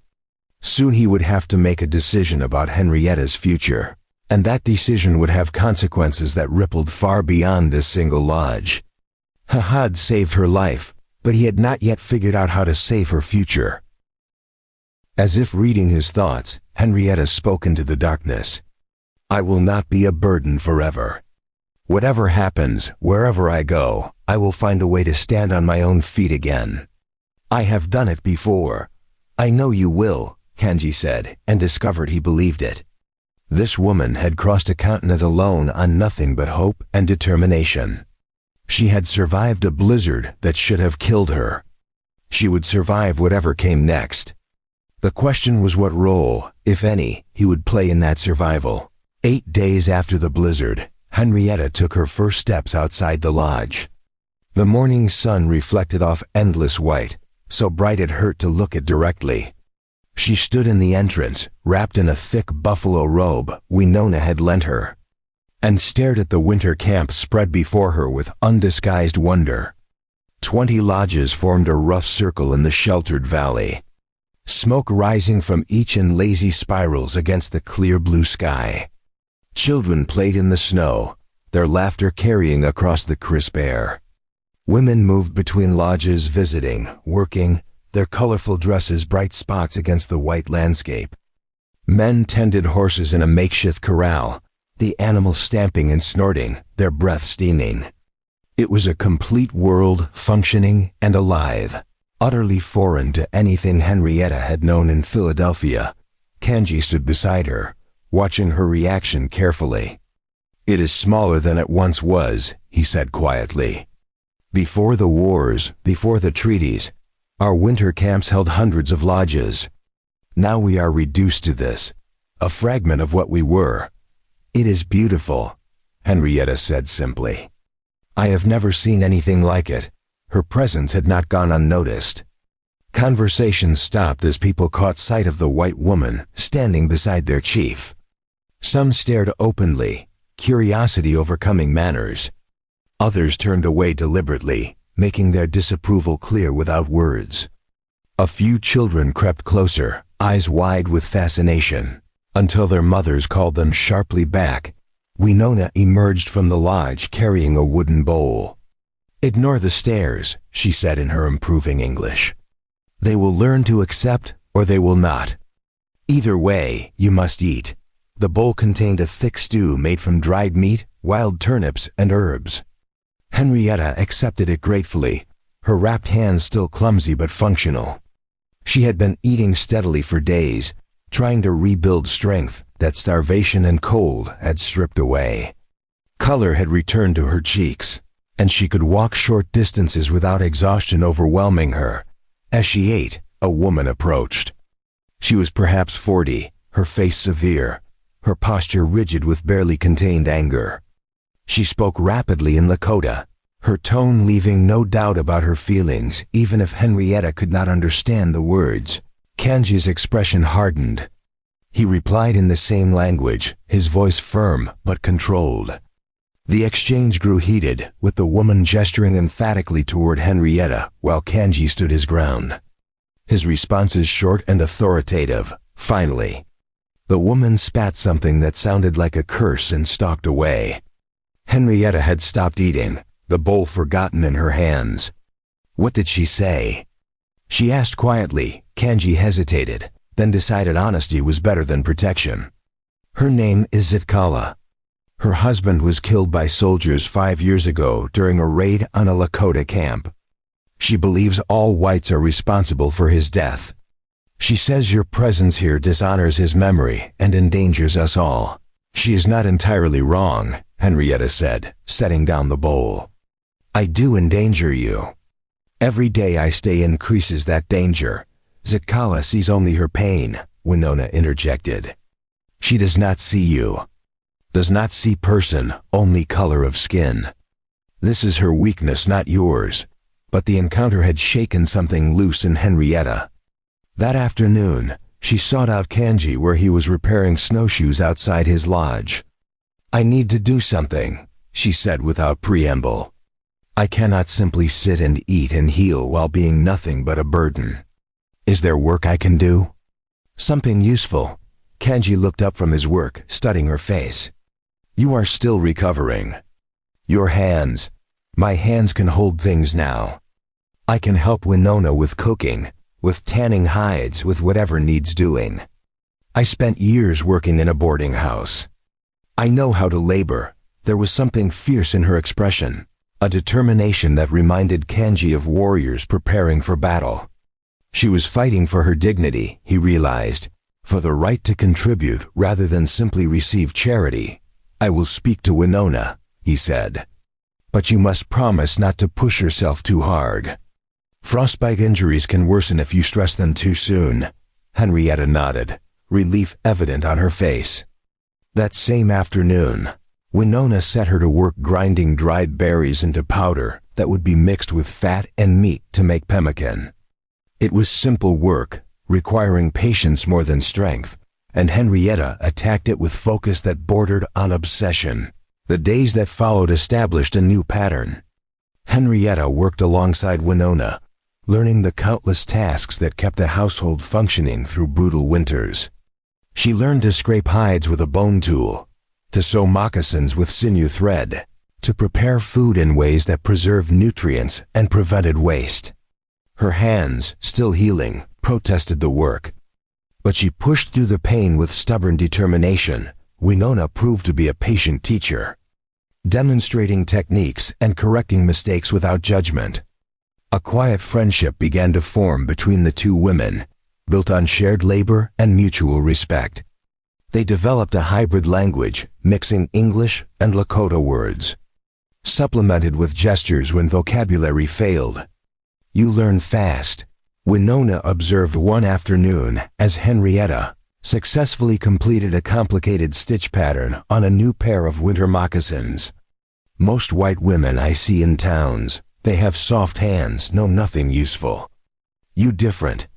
Soon he would have to make a decision about Henrietta's future, and that decision would have consequences that rippled far beyond this single lodge. Had saved her life, but he had not yet figured out how to save her future. As if reading his thoughts, Henrietta spoke into the darkness. I will not be a burden forever. Whatever happens, wherever I go, I will find a way to stand on my own feet again. I have done it before. I know you will, Kanji said, and discovered he believed it. This woman had crossed a continent alone on nothing but hope and determination. She had survived a blizzard that should have killed her. She would survive whatever came next. The question was what role, if any, he would play in that survival. 8 days after the blizzard, Henrietta took her first steps outside the lodge. The morning sun reflected off endless white, so bright it hurt to look at directly. She stood in the entrance, wrapped in a thick buffalo robe Winona had lent her, and stared at the winter camp spread before her with undisguised wonder. 20 lodges formed a rough circle in the sheltered valley, smoke rising from each in lazy spirals against the clear blue sky. Children played in the snow, their laughter carrying across the crisp air. Women moved between lodges visiting, working, their colorful dresses bright spots against the white landscape. Men tended horses in a makeshift corral, the animals stamping and snorting, their breath steaming. It was a complete world, functioning and alive, utterly foreign to anything Henrietta had known in Philadelphia. Kanji stood beside her, watching her reaction carefully. It is smaller than it once was, he said quietly. Before the wars, before the treaties, our winter camps held hundreds of lodges. Now we are reduced to this, a fragment of what we were. It is beautiful, Henrietta said simply. I have never seen anything like it. Her presence had not gone unnoticed. Conversation stopped as people caught sight of the white woman standing beside their chief. Some stared openly, curiosity overcoming manners. Others turned away deliberately, making their disapproval clear without words. A few children crept closer, eyes wide with fascination, until their mothers called them sharply back. Winona emerged from the lodge carrying a wooden bowl. Ignore the stares, she said in her improving English. They will learn to accept or they will not. Either way, you must eat. The bowl contained a thick stew made from dried meat, wild turnips, and herbs. Henrietta accepted it gratefully, her wrapped hands still clumsy but functional. She had been eating steadily for days, trying to rebuild strength that starvation and cold had stripped away. Color had returned to her cheeks, and she could walk short distances without exhaustion overwhelming her. As she ate, a woman approached. She was perhaps 40, her face severe, her posture rigid with barely contained anger. She spoke rapidly in Lakota, her tone leaving no doubt about her feelings, even if Henrietta could not understand the words. Kanji's expression hardened. He replied in the same language, his voice firm but controlled. The exchange grew heated, with the woman gesturing emphatically toward Henrietta while Kanji stood his ground. His responses short and authoritative. Finally, the woman spat something that sounded like a curse and stalked away. Henrietta had stopped eating, the bowl forgotten in her hands. What did she say? She asked quietly. Kanji hesitated, then decided honesty was better than protection. Her name is Zitkala. Her husband was killed by soldiers 5 years ago during a raid on a Lakota camp. She believes all whites are responsible for his death. She says your presence here dishonors his memory and endangers us all. She is not entirely wrong, Henrietta said, setting down the bowl. I do endanger you. Every day I stay increases that danger. Zitkala sees only her pain, Winona interjected. She does not see you. Does not see person, only color of skin. This is her weakness, not yours. But the encounter had shaken something loose in Henrietta. That afternoon, she sought out Kanji where he was repairing snowshoes outside his lodge. I need to do something, she said without preamble. I cannot simply sit and eat and heal while being nothing but a burden. Is there work I can do? Something useful. Kanji looked up from his work, studying her face. You are still recovering. Your hands. My hands can hold things now. I can help Winona with cooking, with tanning hides, with whatever needs doing. I spent years working in a boarding house. I know how to labor. There was something fierce in her expression, a determination that reminded Kanji of warriors preparing for battle. She was fighting for her dignity, he realized, for the right to contribute rather than simply receive charity. I will speak to Winona, he said. But you must promise not to push yourself too hard. Frostbite injuries can worsen if you stress them too soon. Henrietta nodded, relief evident on her face. That same afternoon, Winona set her to work grinding dried berries into powder that would be mixed with fat and meat to make pemmican. It was simple work, requiring patience more than strength, and Henrietta attacked it with focus that bordered on obsession. The days that followed established a new pattern. Henrietta worked alongside Winona, learning the countless tasks that kept the household functioning through brutal winters. She learned to scrape hides with a bone tool, to sew moccasins with sinew thread, to prepare food in ways that preserved nutrients and prevented waste. Her hands, still healing, protested the work. But she pushed through the pain with stubborn determination. Winona proved to be a patient teacher, demonstrating techniques and correcting mistakes without judgment. A quiet friendship began to form between the two women, built on shared labor and mutual respect. They developed a hybrid language, mixing English and Lakota words, supplemented with gestures when vocabulary failed. You learn fast. Winona observed one afternoon as Henrietta successfully completed a complicated stitch pattern on a new pair of winter moccasins. Most white women I see in towns, they have soft hands, know nothing useful. You different.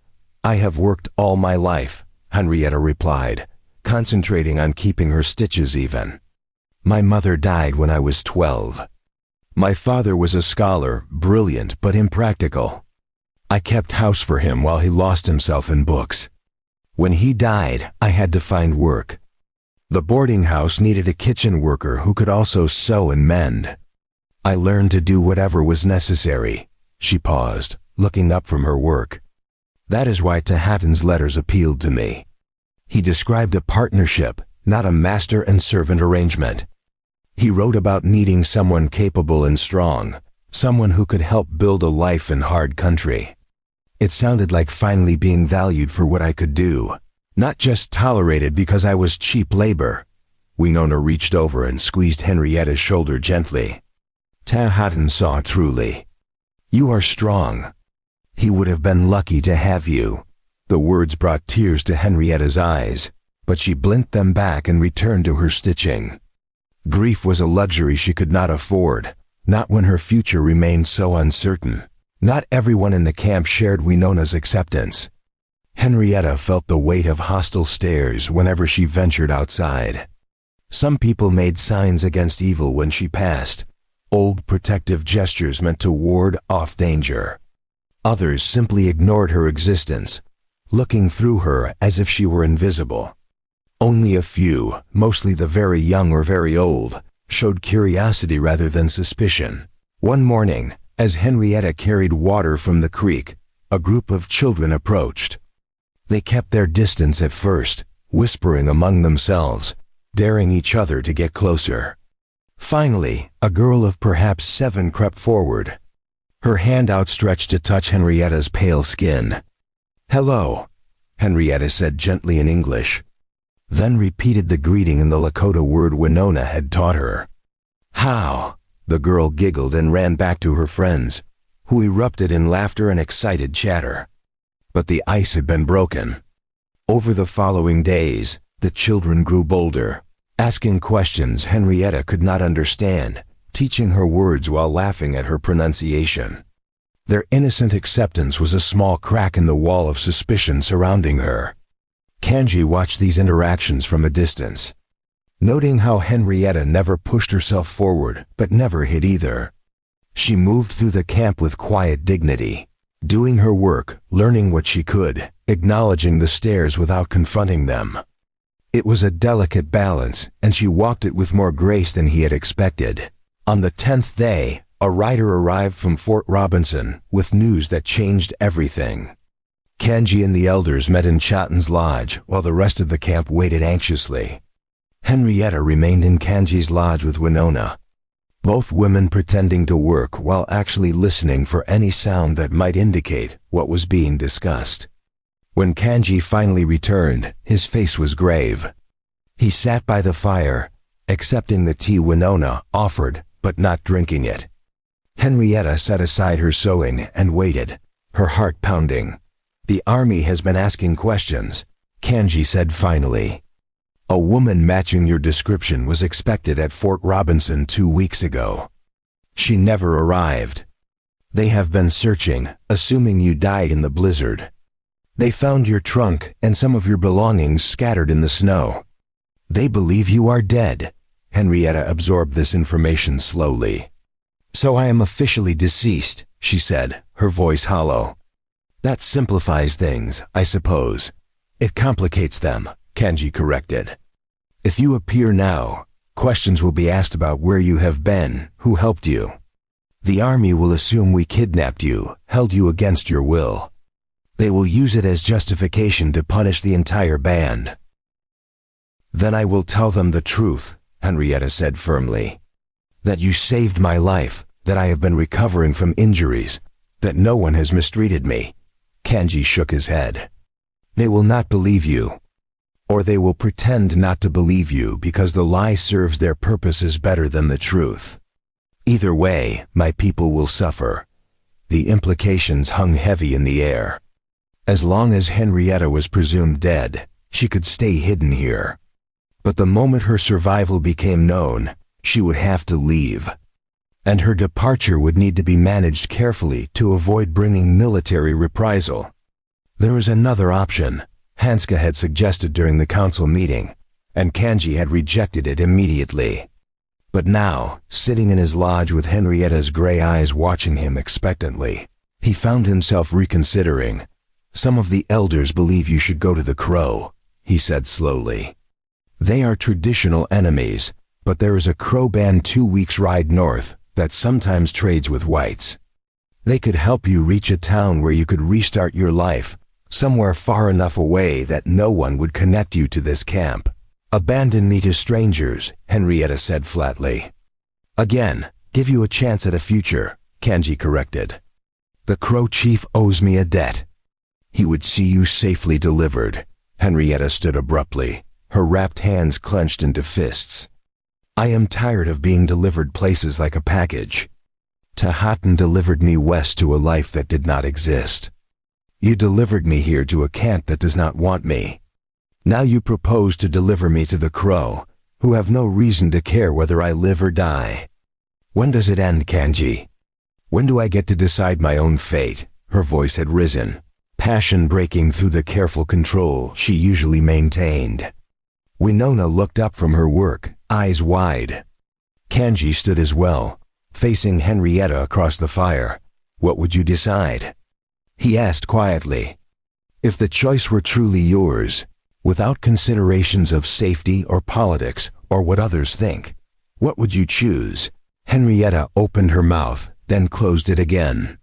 I have worked all my life, Henrietta replied, concentrating on keeping her stitches even. My mother died when I was 12. My father was a scholar, brilliant but impractical. I kept house for him while he lost himself in books. When he died, I had to find work. The boarding house needed a kitchen worker who could also sew and mend. I learned to do whatever was necessary. She paused, looking up from her work. That is why Tahatan's letters appealed to me. He described a partnership, not a master and servant arrangement. He wrote about needing someone capable and strong, someone who could help build a life in hard country. It sounded like finally being valued for what I could do, not just tolerated because I was cheap labor. Winona reached over and squeezed Henrietta's shoulder gently. Tahatan saw truly. You are strong. He would have been lucky to have you. The words brought tears to Henrietta's eyes, but she blinked them back and returned to her stitching. Grief was a luxury she could not afford, not when her future remained so uncertain. Not everyone in the camp shared Winona's acceptance. Henrietta felt the weight of hostile stares whenever she ventured outside. Some people made signs against evil when she passed, old protective gestures meant to ward off danger. Others simply ignored her existence, looking through her as if she were invisible. Only a few, mostly the very young or very old, showed curiosity rather than suspicion. One morning, as Henrietta carried water from the creek, a group of children approached. They kept their distance at first, whispering among themselves, daring each other to get closer. Finally, a girl of perhaps 7 crept forward, her hand outstretched to touch Henrietta's pale skin. Hello, Henrietta said gently in English, then repeated the greeting in the Lakota word Winona had taught her. How? The girl giggled and ran back to her friends, who erupted in laughter and excited chatter. But the ice had been broken. Over the following days, the children grew bolder, asking questions Henrietta could not understand, teaching her words while laughing at her pronunciation. Their innocent acceptance was a small crack in the wall of suspicion surrounding her. Kanji watched these interactions from a distance, noting how Henrietta never pushed herself forward but never hid either. She moved through the camp with quiet dignity, doing her work, learning what she could, acknowledging the stares without confronting them. It was a delicate balance, and she walked it with more grace than he had expected. On the 10th day, A rider arrived from Fort Robinson with news that changed everything. Kanji and the elders met in Chatton's lodge while the rest of the camp waited anxiously. Henrietta remained in Kanji's lodge with Winona, both women pretending to work while actually listening for any sound that might indicate what was being discussed. When Kanji finally returned, his face was grave. He sat by the fire, accepting the tea Winona offered, but not drinking it. Henrietta set aside her sewing and waited, her heart pounding. "The army has been asking questions," Kanji said finally. "A woman matching your description was expected at Fort Robinson 2 weeks ago. She never arrived. They have been searching, assuming you died in the blizzard. They found your trunk and some of your belongings scattered in the snow. They believe you are dead." Henrietta absorbed this information slowly. "So I am officially deceased," she said, her voice hollow. "That simplifies things, I suppose. It complicates them," Kanji corrected. "If you appear now, questions will be asked about where you have been, who helped you. The army will assume we kidnapped you, held you against your will. They will use it as justification to punish the entire band." "Then I will tell them the truth," Henrietta said firmly. "That you saved my life, that I have been recovering from injuries, that no one has mistreated me." Kanji shook his head. "They will not believe you. Or they will pretend not to believe you because the lie serves their purposes better than the truth. Either way, my people will suffer." The implications hung heavy in the air. As long as Henrietta was presumed dead, she could stay hidden here. But the moment her survival became known, she would have to leave. And her departure would need to be managed carefully to avoid bringing military reprisal. There was another option, Hanska had suggested during the council meeting, and Kanji had rejected it immediately. But now, sitting in his lodge with Henrietta's gray eyes watching him expectantly, he found himself reconsidering. "Some of the elders believe you should go to the Crow," he said slowly. "They are traditional enemies, but there is a Crow band 2 weeks' ride north that sometimes trades with whites. They could help you reach a town where you could restart your life, somewhere far enough away that no one would connect you to this camp." "Abandon me to strangers," Henrietta said flatly. "Again, give you a chance at a future," Kanji corrected. "The Crow chief owes me a debt. He would see you safely delivered." Henrietta stood abruptly, her wrapped hands clenched into fists. "I am tired of being delivered places like a package. Tahatan delivered me west to a life that did not exist. You delivered me here to a camp that does not want me. Now you propose to deliver me to the Crow, who have no reason to care whether I live or die. When does it end, Kanji? When do I get to decide my own fate?" Her voice had risen, passion breaking through the careful control she usually maintained. Winona looked up from her work, eyes wide. Kanji stood as well, facing Henrietta across the fire. "What would you decide?" he asked quietly. "If the choice were truly yours, without considerations of safety or politics or what others think, what would you choose?" Henrietta opened her mouth, then closed it again.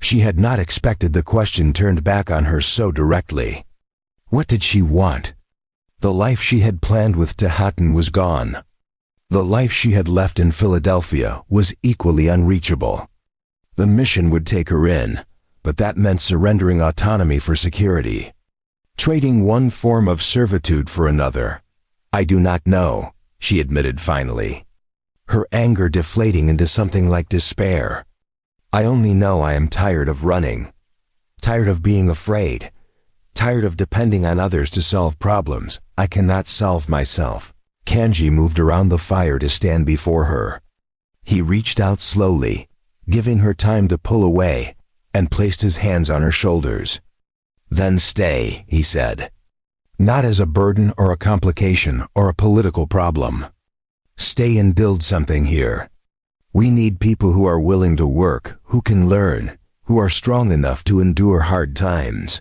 She had not expected the question turned back on her so directly. What did she want? The life she had planned with Tahatan was gone. The life she had left in Philadelphia was equally unreachable. The mission would take her in, but that meant surrendering autonomy for security. Trading one form of servitude for another. "I do not know," she admitted finally, her anger deflating into something like despair. "I only know I am tired of running, tired of being afraid, tired of depending on others to solve problems I cannot solve myself." Kanji moved around the fire to stand before her. He reached out slowly, giving her time to pull away, and placed his hands on her shoulders. "Then stay," he said. "Not as a burden or a complication or a political problem. Stay and build something here. We need people who are willing to work, who can learn, who are strong enough to endure hard times.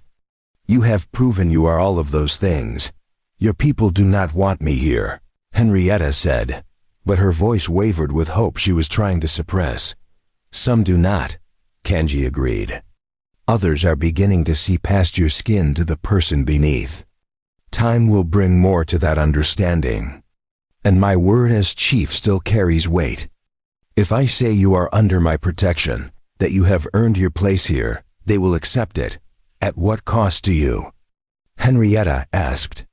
You have proven you are all of those things. Your people do not want me here," Henrietta said, but her voice wavered with hope she was trying to suppress. Some do not, Kanji agreed. Others are beginning to see past your skin to the person beneath. Time will bring more to that understanding. And my word as chief still carries weight. If I say you are under my protection, that you have earned your place here, they will accept it. At what cost to you? Henrietta asked.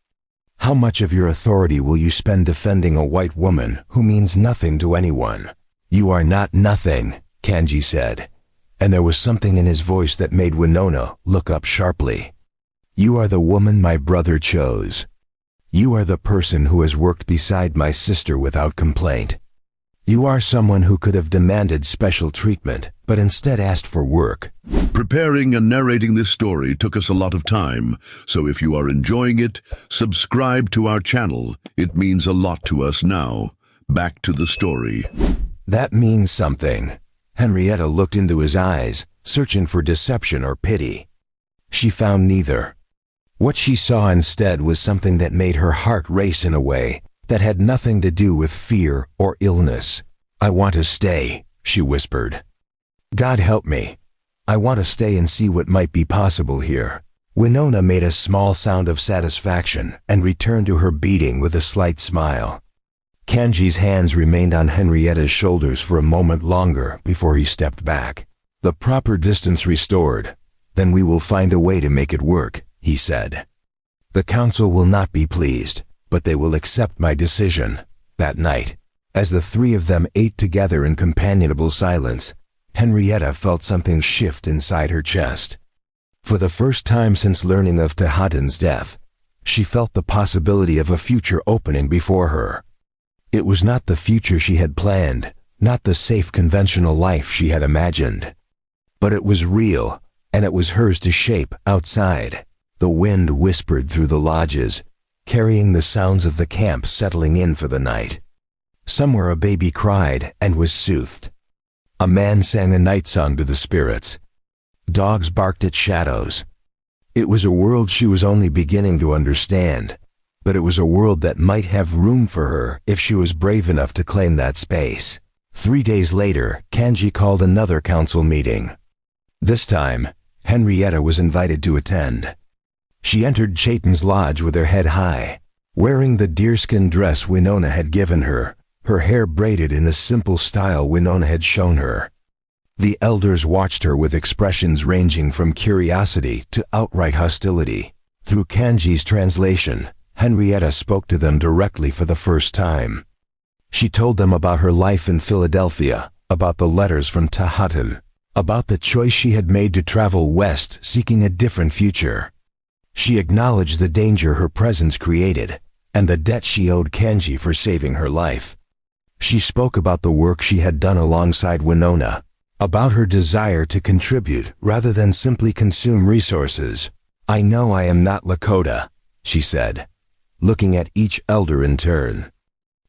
How much of your authority will you spend defending a white woman who means nothing to anyone? You are not nothing, Kanji said, and there was something in his voice that made Winona look up sharply. You are the woman my brother chose. You are the person who has worked beside my sister without complaint. You are someone who could have demanded special treatment, but instead asked for work. Preparing and narrating this story took us a lot of time, so if you are enjoying it, subscribe to our channel. It means a lot to us now. Back to the story. That means something. Henrietta looked into his eyes, searching for deception or pity. She found neither. What she saw instead was something that made her heart race in a way that had nothing to do with fear or illness. I want to stay, she whispered. God help me. I want to stay and see what might be possible here. Winona made a small sound of satisfaction and returned to her beating with a slight smile. Kanji's hands remained on Henrietta's shoulders for a moment longer before he stepped back. The proper distance restored, then we will find a way to make it work, he said. The council will not be pleased, but they will accept my decision. That night, as the three of them ate together in companionable silence, Henrietta felt something shift inside her chest. For the first time since learning of Tehatan's death, she felt the possibility of a future opening before her. It was not the future she had planned, not the safe conventional life she had imagined. But it was real, and it was hers to shape outside. The wind whispered through the lodges, carrying the sounds of the camp settling in for the night. Somewhere a baby cried and was soothed. A man sang a night song to the spirits. Dogs barked at shadows. It was a world she was only beginning to understand, but it was a world that might have room for her if she was brave enough to claim that space. 3 days later, Kanji called another council meeting. This time, Henrietta was invited to attend. She entered Chaitan's lodge with her head high, wearing the deerskin dress Winona had given her, her hair braided in the simple style Winona had shown her. The elders watched her with expressions ranging from curiosity to outright hostility. Through Kanji's translation, Henrietta spoke to them directly for the first time. She told them about her life in Philadelphia, about the letters from Tehatan, about the choice she had made to travel west seeking a different future. She acknowledged the danger her presence created, and the debt she owed Kanji for saving her life. She spoke about the work she had done alongside Winona, about her desire to contribute rather than simply consume resources. I know I am not Lakota, she said, looking at each elder in turn.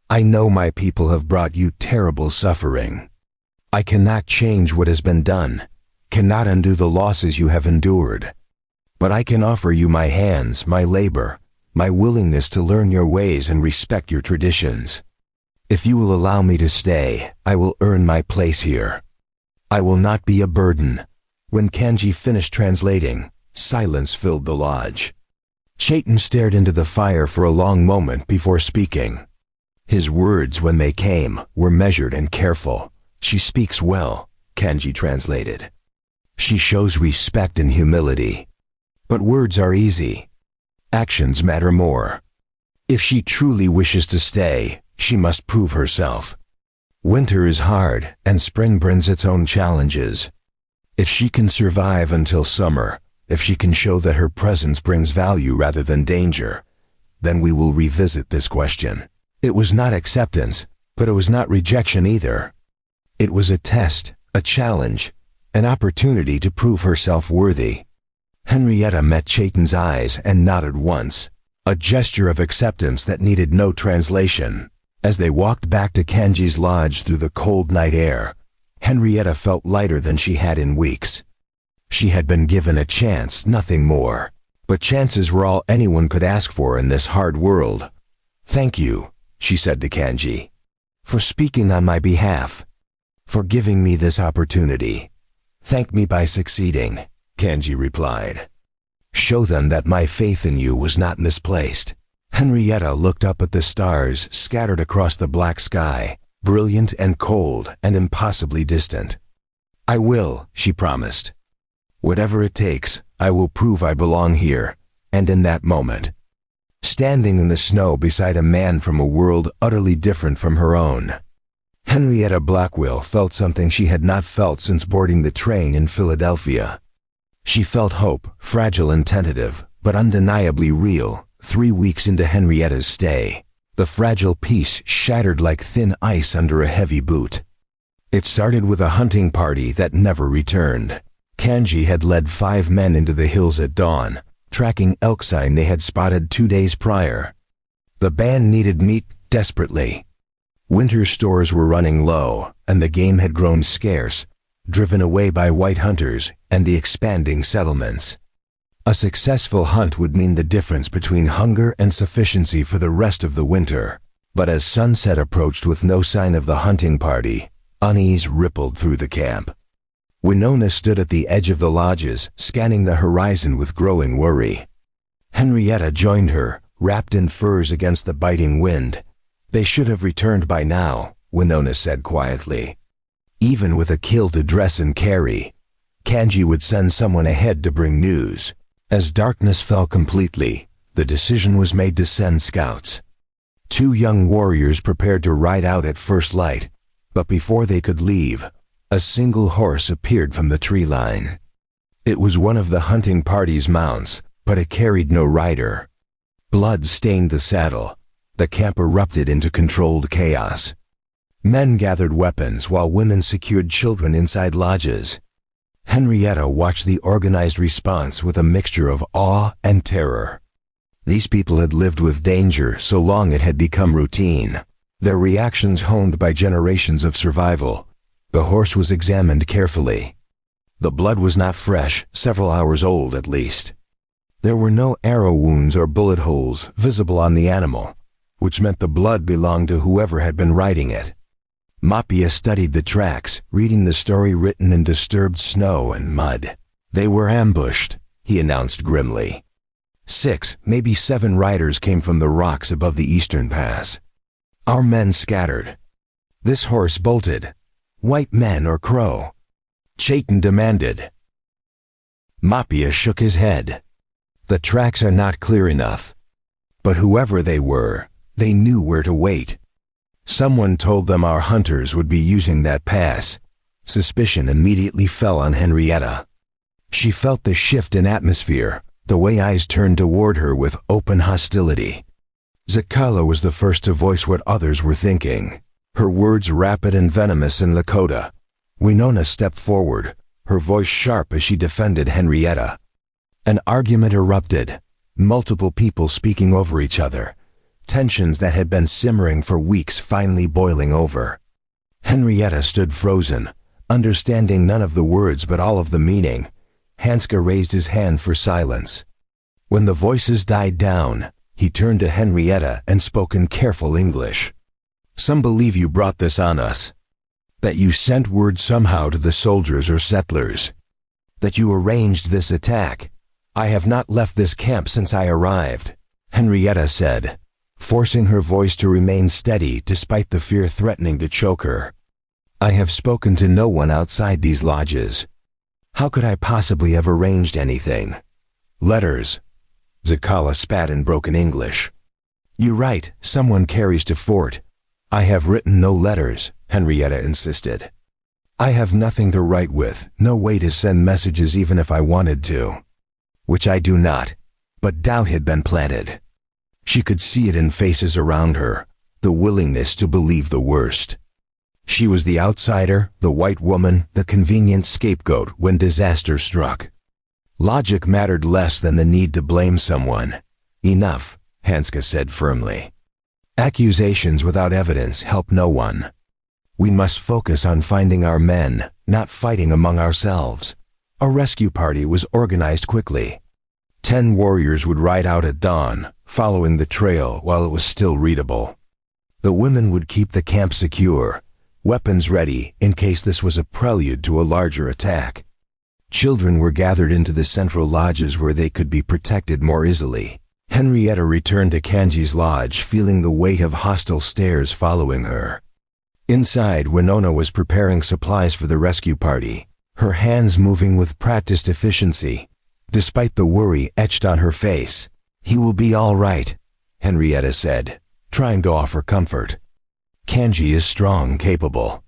I know my people have brought you terrible suffering. I cannot change what has been done, cannot undo the losses you have endured. But I can offer you my hands, my labor, my willingness to learn your ways and respect your traditions. If you will allow me to stay, I will earn my place here. I will not be a burden. When Kanji finished translating, silence filled the lodge. Chaitan stared into the fire for a long moment before speaking. His words, when they came, were measured and careful. She speaks well, Kanji translated. She shows respect and humility. But words are easy. Actions matter more. If she truly wishes to stay, she must prove herself. Winter is hard, and spring brings its own challenges. If she can survive until summer, if she can show that her presence brings value rather than danger, then we will revisit this question. It was not acceptance, but it was not rejection either. It was a test, a challenge, an opportunity to prove herself worthy. Henrietta met Chaitan's eyes and nodded once, a gesture of acceptance that needed no translation. As they walked back to Kanji's lodge through the cold night air, Henrietta felt lighter than she had in weeks. She had been given a chance, nothing more. But chances were all anyone could ask for in this hard world. Thank you, she said to Kanji, for speaking on my behalf. for giving me this opportunity. Thank me by succeeding, Kanji replied. Show them that my faith in you was not misplaced. Henrietta looked up at the stars scattered across the black sky, brilliant and cold and impossibly distant. I will, she promised. Whatever it takes, I will prove I belong here, and in that moment. Standing in the snow beside a man from a world utterly different from her own, Henrietta Blackwell felt something she had not felt since boarding the train in Philadelphia. She felt hope, fragile and tentative, but undeniably real. 3 weeks into Henrietta's stay, the fragile peace shattered like thin ice under a heavy boot. It started with a hunting party that never returned. Kanji had led 5 men into the hills at dawn, tracking elk sign they had spotted 2 days prior. The band needed meat desperately. Winter stores were running low, and the game had grown scarce, driven away by white hunters and the expanding settlements. A successful hunt would mean the difference between hunger and sufficiency for the rest of the winter. But as sunset approached with no sign of the hunting party, unease rippled through the camp. Winona stood at the edge of the lodges, scanning the horizon with growing worry. Henrietta joined her, wrapped in furs against the biting wind. They should have returned by now, Winona said quietly. Even with a kill to dress and carry, Kanji would send someone ahead to bring news. As darkness fell completely, the decision was made to send scouts. 2 young warriors prepared to ride out at first light, but before they could leave, a single horse appeared from the tree line. It was one of the hunting party's mounts, but it carried no rider. Blood stained the saddle. The camp erupted into controlled chaos. Men gathered weapons while women secured children inside lodges. Henrietta watched the organized response with a mixture of awe and terror. These people had lived with danger so long it had become routine, their reactions honed by generations of survival. The horse was examined carefully. The blood was not fresh, several hours old at least. There were no arrow wounds or bullet holes visible on the animal, which meant the blood belonged to whoever had been riding it. Mapia studied the tracks, reading the story written in disturbed snow and mud. They were ambushed, he announced grimly. 6, maybe 7 riders came from the rocks above the eastern pass. Our men scattered. This horse bolted. White men or crow? Chayton demanded. Mapia shook his head. The tracks are not clear enough. But whoever they were, they knew where to wait. Someone told them our hunters would be using that pass. Suspicion immediately fell on Henrietta. She felt the shift in atmosphere, the way eyes turned toward her with open hostility. Zakala was the first to voice what others were thinking, her words rapid and venomous in Lakota. Winona stepped forward, her voice sharp as she defended Henrietta. An argument erupted, multiple people speaking over each other. Tensions that had been simmering for weeks finally boiling over. Henrietta stood frozen, understanding none of the words but all of the meaning. Hanska raised his hand for silence. When the voices died down, he turned to Henrietta and spoke in careful English. Some believe you brought this on us. That you sent word somehow to the soldiers or settlers. That you arranged this attack. I have not left this camp since I arrived, Henrietta said, forcing her voice to remain steady despite the fear threatening to choke her. I have spoken to no one outside these lodges. How could I possibly have arranged anything? Letters. Zakala spat in broken English. You write, someone carries to fort. I have written no letters, Henrietta insisted. I have nothing to write with, no way to send messages even if I wanted to. Which I do not, but doubt had been planted. She could see it in faces around her, the willingness to believe the worst. She was the outsider, the white woman, the convenient scapegoat when disaster struck. Logic mattered less than the need to blame someone. Enough, Hanska said firmly. Accusations without evidence help no one. We must focus on finding our men, not fighting among ourselves. A rescue party was organized quickly. 10 warriors would ride out at dawn, following the trail while it was still readable. The women would keep the camp secure, weapons ready in case this was a prelude to a larger attack. Children were gathered into the central lodges where they could be protected more easily. Henrietta returned to Kanji's lodge, feeling the weight of hostile stares following her. Inside, Winona was preparing supplies for the rescue party, her hands moving with practiced efficiency, despite the worry etched on her face. "He will be all right," Henrietta said, trying to offer comfort. "Kanji is strong, capable.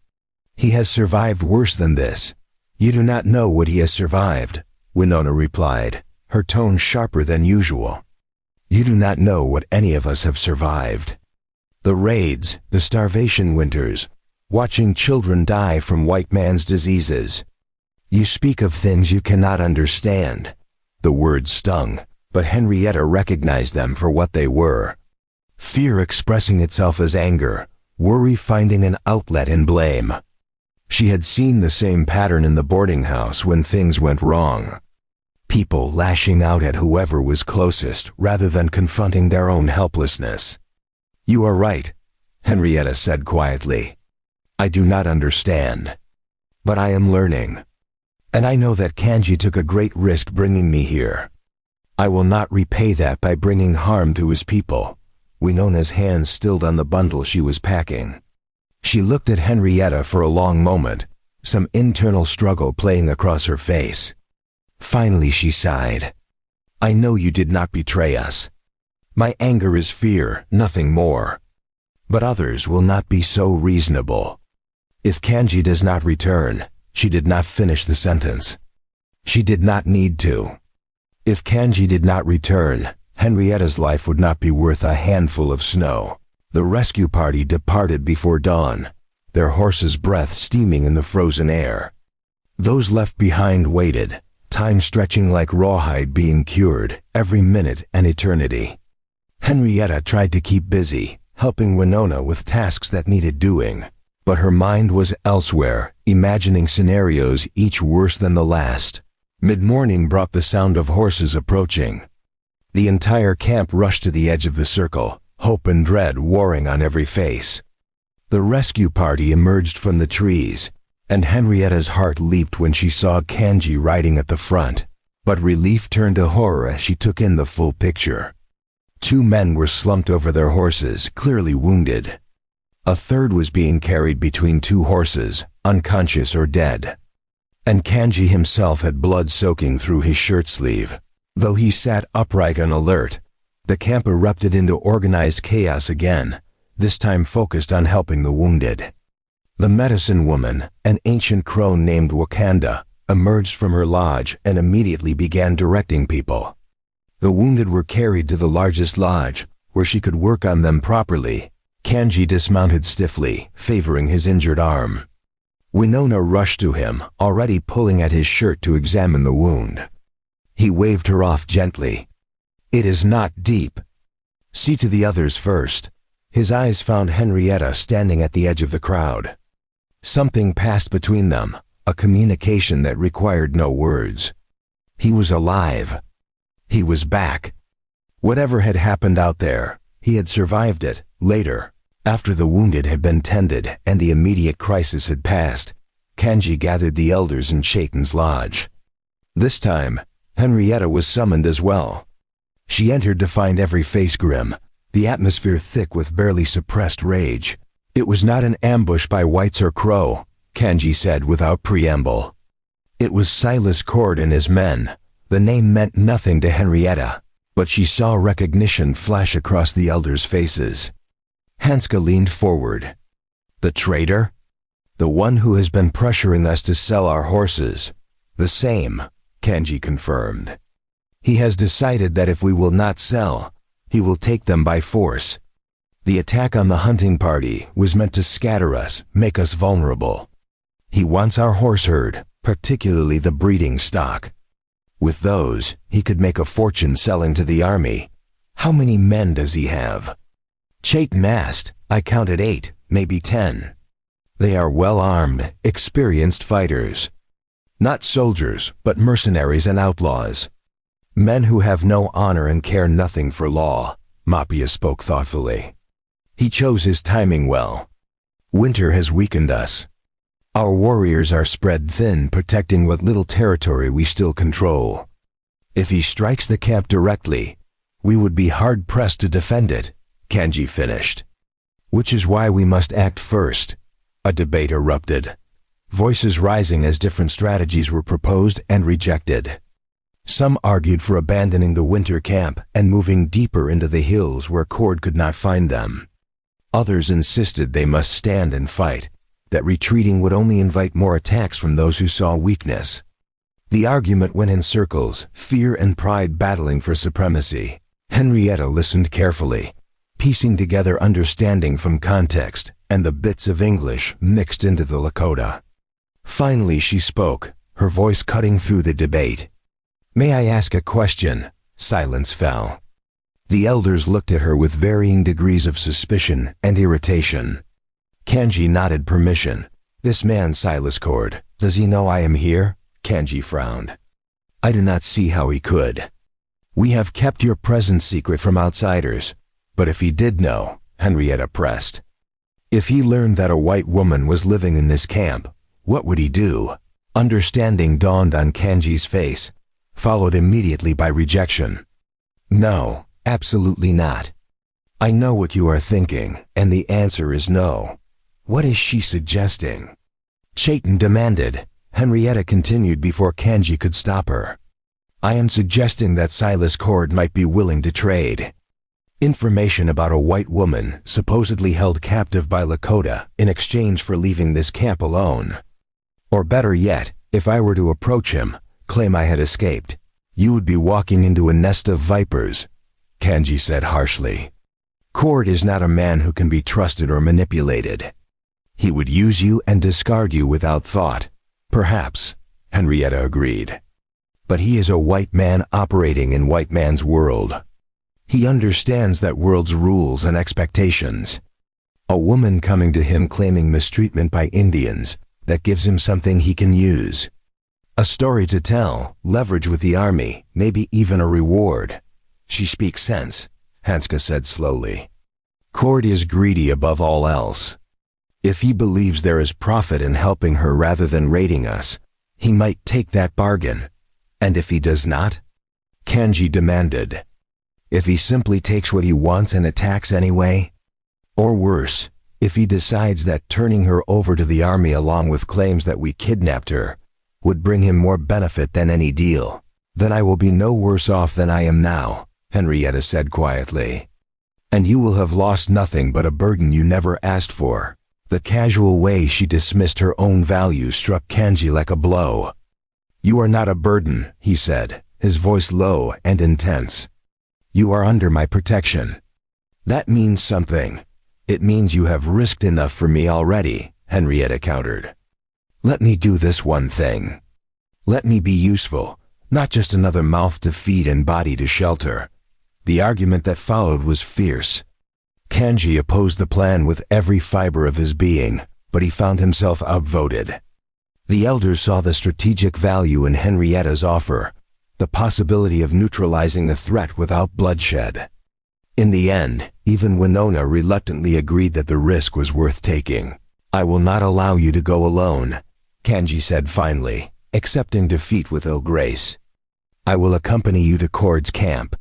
He has survived worse than this." "You do not know what he has survived," Winona replied, her tone sharper than usual. "You do not know what any of us have survived. The raids, the starvation winters, watching children die from white man's diseases. You speak of things you cannot understand." The words stung, but Henrietta recognized them for what they were. Fear expressing itself as anger, worry finding an outlet in blame. She had seen the same pattern in the boarding house when things went wrong. People lashing out at whoever was closest rather than confronting their own helplessness. "You are right," Henrietta said quietly. "I do not understand. But I am learning. And I know that Kanji took a great risk bringing me here. I will not repay that by bringing harm to his people." Winona's hands stilled on the bundle she was packing. She looked at Henrietta for a long moment, some internal struggle playing across her face. Finally she sighed. "I know you did not betray us. My anger is fear, nothing more. But others will not be so reasonable. If Kanji does not return," she did not finish the sentence. She did not need to. If Kanji did not return, Henrietta's life would not be worth a handful of snow. The rescue party departed before dawn, their horses' breath steaming in the frozen air. Those left behind waited, time stretching like rawhide being cured, every minute an eternity. Henrietta tried to keep busy, helping Winona with tasks that needed doing, but her mind was elsewhere, imagining scenarios each worse than the last. Mid-morning brought the sound of horses approaching. The entire camp rushed to the edge of the circle, hope and dread warring on every face. The rescue party emerged from the trees, and Henrietta's heart leaped when she saw Kanji riding at the front, but relief turned to horror as she took in the full picture. 2 men were slumped over their horses, clearly wounded. A third was being carried between 2 horses, unconscious or dead. And Kanji himself had blood soaking through his shirt sleeve. Though he sat upright and alert, the camp erupted into organized chaos again, this time focused on helping the wounded. The medicine woman, an ancient crone named Wakanda, emerged from her lodge and immediately began directing people. The wounded were carried to the largest lodge, where she could work on them properly. Kanji dismounted stiffly, favoring his injured arm. Winona rushed to him, already pulling at his shirt to examine the wound. He waved her off gently. "It is not deep. See to the others first." His eyes found Henrietta standing at the edge of the crowd. Something passed between them, a communication that required no words. He was alive. He was back. Whatever had happened out there, he had survived it. Later, after the wounded had been tended and the immediate crisis had passed, Kanji gathered the elders in Chaitan's lodge. This time, Henrietta was summoned as well. She entered to find every face grim, the atmosphere thick with barely suppressed rage. "It was not an ambush by whites or crow," Kanji said without preamble. It was Silas Cord and his men. The name meant nothing to Henrietta, but she saw recognition flash across the elders' faces. Hanska leaned forward. "The traitor? The one who has been pressuring us to sell our horses." "The same," Kanji confirmed. "He has decided that if we will not sell, he will take them by force. The attack on the hunting party was meant to scatter us, make us vulnerable. He wants our horse herd, particularly the breeding stock. With those, he could make a fortune selling to the army. How many men does he have?" Chaitan asked. "I counted 8, maybe 10. They are well-armed, experienced fighters. Not soldiers, but mercenaries and outlaws. Men who have no honor and care nothing for law," Mapia spoke thoughtfully. "He chose his timing well. Winter has weakened us. Our warriors are spread thin, protecting what little territory we still control. If he strikes the camp directly, we would be hard-pressed to defend it, Kanji finished. Which is why we must act first. A debate erupted, voices rising as different strategies were proposed and rejected. Some argued for abandoning the winter camp and moving deeper into the hills where Cord could not find them. Others insisted they must stand and fight, that retreating would only invite more attacks from those who saw weakness. The argument went in circles, fear and pride battling for supremacy. Henrietta listened carefully, piecing together understanding from context and the bits of English mixed into the Lakota. Finally she spoke, her voice cutting through the debate. "May I ask a question?" Silence fell. The elders looked at her with varying degrees of suspicion and irritation. Kanji nodded permission. "This man, Silas Cord, does he know I am here?" Kanji frowned. "I do not see how he could. We have kept your presence secret from outsiders, but if he did know," Henrietta pressed. "If he learned that a white woman was living in this camp, what would he do?" Understanding dawned on Kanji's face, followed immediately by rejection. "No, absolutely not. I know what you are thinking, and the answer is no." "What is she suggesting?" Chayton demanded. Henrietta continued before Kanji could stop her. "I am suggesting that Silas Cord might be willing to trade information about a white woman supposedly held captive by Lakota in exchange for leaving this camp alone. Or better yet, if I were to approach him, claim I had escaped, you would be walking into a nest of vipers," Kanji said harshly. "Cord is not a man who can be trusted or manipulated. He would use you and discard you without thought." "Perhaps," Henrietta agreed. "But he is a white man operating in white man's world. He understands that world's rules and expectations. A woman coming to him claiming mistreatment by Indians, that gives him something he can use. A story to tell, leverage with the army, maybe even a reward." "She speaks sense," Hanska said slowly. "Cord is greedy above all else. If he believes there is profit in helping her rather than raiding us, he might take that bargain. And if he does not?" Kanji demanded. "If he simply takes what he wants and attacks anyway? Or worse, if he decides that turning her over to the army along with claims that we kidnapped her would bring him more benefit than any deal, then I will be no worse off than I am now," Henrietta said quietly. "And you will have lost nothing but a burden you never asked for." The casual way she dismissed her own value struck Kanji like a blow. "You are not a burden," he said, his voice low and intense. "You are under my protection. That means something. It means you have risked enough for me already," Henrietta countered. "Let me do this one thing. Let me be useful, not just another mouth to feed and body to shelter." The argument that followed was fierce. Kanji opposed the plan with every fiber of his being, but he found himself outvoted. The elders saw the strategic value in Henrietta's offer, the possibility of neutralizing the threat without bloodshed. In the end, even Winona reluctantly agreed that the risk was worth taking. "I will not allow you to go alone," Kanji said finally, accepting defeat with ill grace. "I will accompany you to Cord's camp.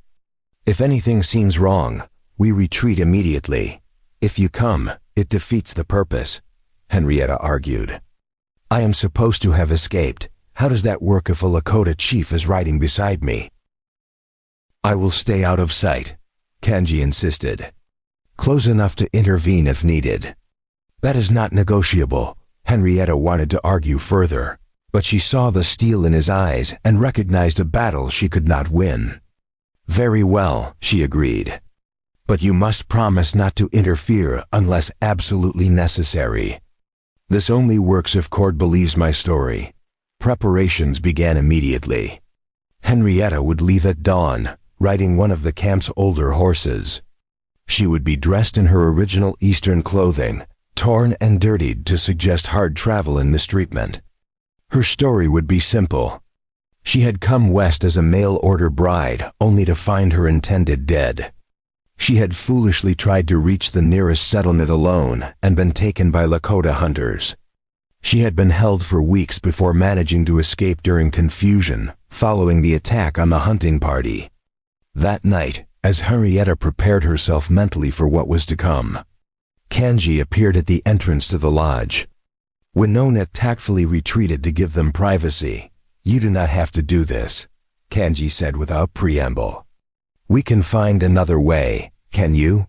If anything seems wrong, we retreat immediately. If you come, it defeats the purpose," Henrietta argued. "I am supposed to have escaped. How does that work if a Lakota chief is riding beside me?" "I will stay out of sight," Kanji insisted. "Close enough to intervene if needed." "That is not negotiable," Henrietta wanted to argue further, but she saw the steel in his eyes and recognized a battle she could not win. "Very well," she agreed. "But you must promise not to interfere unless absolutely necessary. This only works if Cord believes my story." Preparations began immediately. Henrietta would leave at dawn, riding one of the camp's older horses. She would be dressed in her original Eastern clothing, torn and dirtied to suggest hard travel and mistreatment. Her story would be simple. She had come west as a mail-order bride only to find her intended dead. She had foolishly tried to reach the nearest settlement alone and been taken by Lakota hunters. She had been held for weeks before managing to escape during confusion following the attack on the hunting party. That night, as Henrietta prepared herself mentally for what was to come, Kanji appeared at the entrance to the lodge. Winona tactfully retreated to give them privacy. "You do not have to do this," Kanji said without preamble. "We can find another way, can you?"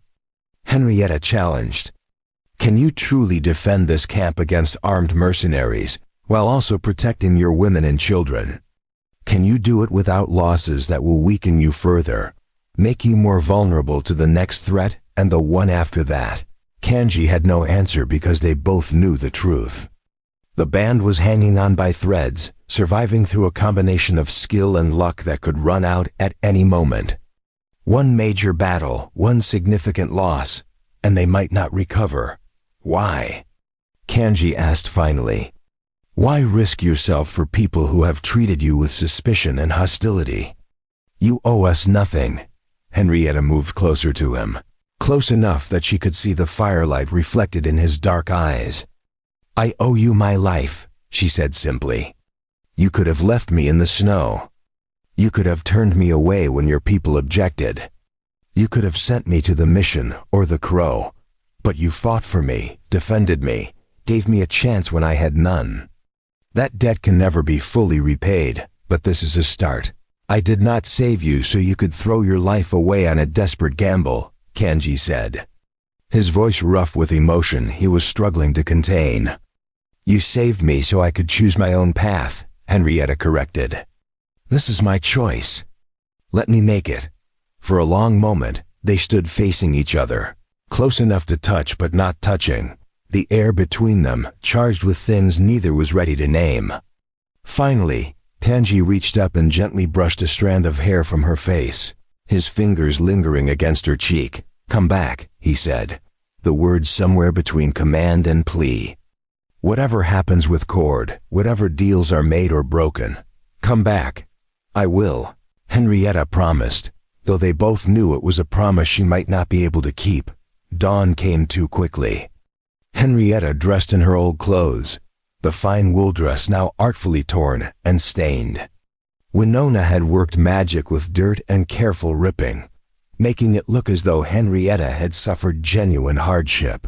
Henrietta challenged. "Can you truly defend this camp against armed mercenaries while also protecting your women and children? Can you do it without losses that will weaken you further, make you more vulnerable to the next threat and the one after that?" Kanji had no answer because they both knew the truth. The band was hanging on by threads, surviving through a combination of skill and luck that could run out at any moment. One major battle, one significant loss, and they might not recover. "Why?" Kanji asked finally. "Why risk yourself for people who have treated you with suspicion and hostility? You owe us nothing." Henrietta moved closer to him, close enough that she could see the firelight reflected in his dark eyes. "I owe you my life," she said simply. "You could have left me in the snow. You could have turned me away when your people objected. You could have sent me to the mission or the crow. But you fought for me, defended me, gave me a chance when I had none. That debt can never be fully repaid, but this is a start. I did not save you so you could throw your life away on a desperate gamble," Kanji said. His voice rough with emotion he was struggling to contain. "You saved me so I could choose my own path," Henrietta corrected. "This is my choice. Let me make it." For a long moment, they stood facing each other, close enough to touch but not touching, the air between them charged with things neither was ready to name. Finally, Kanji reached up and gently brushed a strand of hair from her face, his fingers lingering against her cheek. "Come back," he said, the words somewhere between command and plea. "Whatever happens with Cord, whatever deals are made or broken, come back." "I will," Henrietta promised, though they both knew it was a promise she might not be able to keep. Dawn came too quickly. Henrietta dressed in her old clothes, the fine wool dress now artfully torn and stained. Winona had worked magic with dirt and careful ripping, making it look as though Henrietta had suffered genuine hardship.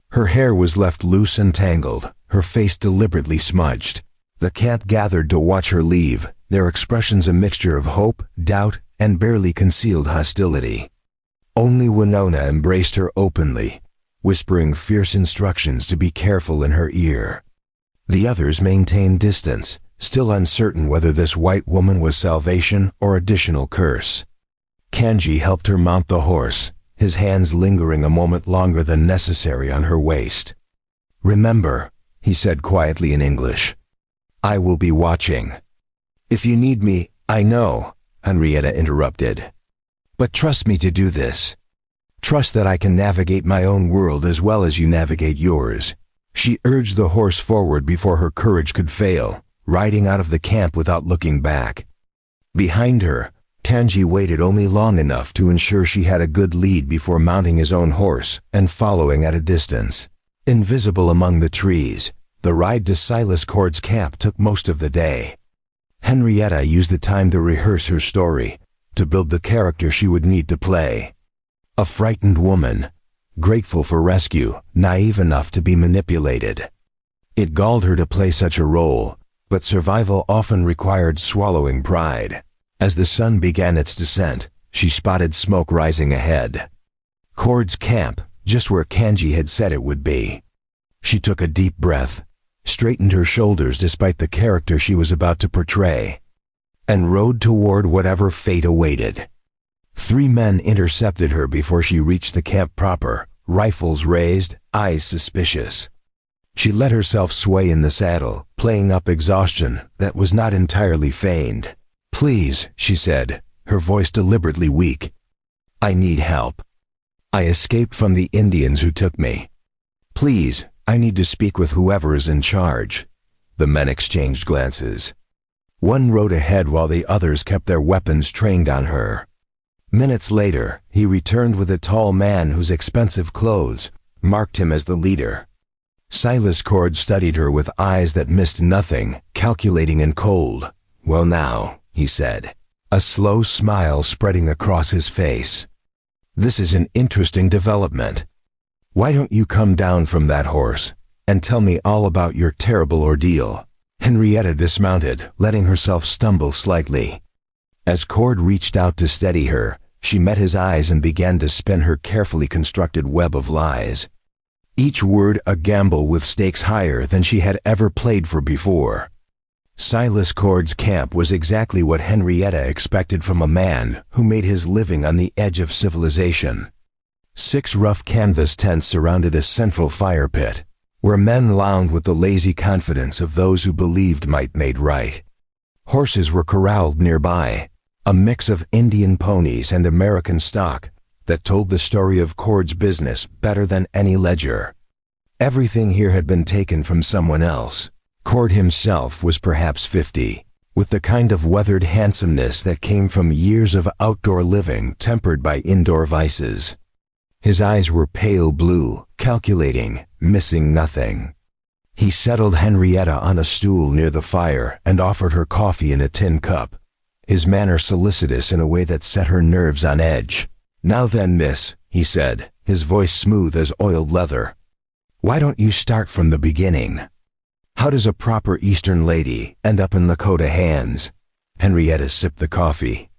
Her hair was left loose and tangled, her face deliberately smudged. The camp gathered to watch her leave, their expressions a mixture of hope, doubt, and barely concealed hostility. Only Winona embraced her openly, whispering fierce instructions to be careful in her ear. The others maintained distance, still uncertain whether this white woman was salvation or additional curse. Kanji helped her mount the horse, his hands lingering a moment longer than necessary on her waist. "Remember," he said quietly in English, "I will be watching." "If you need me, I know," Henrietta interrupted. "But trust me to do this. Trust that I can navigate my own world as well as you navigate yours." She urged the horse forward before her courage could fail, riding out of the camp without looking back. Behind her, Kanji waited only long enough to ensure she had a good lead before mounting his own horse and following at a distance. Invisible among the trees, the ride to Silas Cord's camp took most of the day. Henrietta used the time to rehearse her story, to build the character she would need to play. A frightened woman, grateful for rescue, naive enough to be manipulated. It galled her to play such a role, but survival often required swallowing pride. As the sun began its descent, she spotted smoke rising ahead. Cord's camp, just where Kanji had said it would be. She took a deep breath, straightened her shoulders despite the character she was about to portray, and rode toward whatever fate awaited. 3 men intercepted her before she reached the camp proper, rifles raised, eyes suspicious. She let herself sway in the saddle, playing up exhaustion that was not entirely feigned. "Please," she said, her voice deliberately weak. "I need help. I escaped from the Indians who took me. Please, I need to speak with whoever is in charge." The men exchanged glances. One rode ahead while the others kept their weapons trained on her. Minutes later, he returned with a tall man whose expensive clothes marked him as the leader. Silas Cord studied her with eyes that missed nothing, calculating and cold. "Well now," he said, a slow smile spreading across his face. "This is an interesting development. Why don't you come down from that horse and tell me all about your terrible ordeal?" Henrietta dismounted, letting herself stumble slightly. As Cord reached out to steady her, she met his eyes and began to spin her carefully constructed web of lies. Each word a gamble with stakes higher than she had ever played for before. Silas Cord's camp was exactly what Henrietta expected from a man who made his living on the edge of civilization. 6 rough canvas tents surrounded a central fire pit, where men lounged with the lazy confidence of those who believed might made right. Horses were corralled nearby, a mix of Indian ponies and American stock that told the story of Cord's business better than any ledger. Everything here had been taken from someone else. Cord himself was perhaps 50, with the kind of weathered handsomeness that came from years of outdoor living tempered by indoor vices. His eyes were pale blue, calculating, missing nothing. He settled Henrietta on a stool near the fire and offered her coffee in a tin cup, his manner solicitous in a way that set her nerves on edge. "Now then, miss," he said, his voice smooth as oiled leather. "Why don't you start from the beginning? How does a proper Eastern lady end up in Lakota hands?" Henrietta sipped the coffee,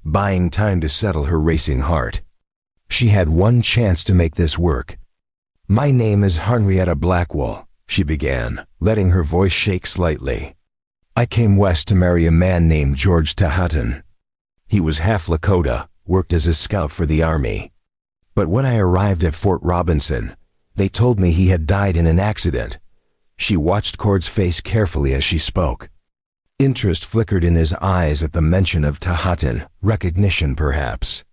buying time to settle her racing heart. She had one chance to make this work. "My name is Henrietta Blackwell," she began, letting her voice shake slightly. "I came west to marry a man named George Tahatan. He was half Lakota, worked as a scout for the army. But when I arrived at Fort Robinson, they told me he had died in an accident." She watched Cord's face carefully as she spoke. Interest flickered in his eyes at the mention of Tahatan, recognition perhaps.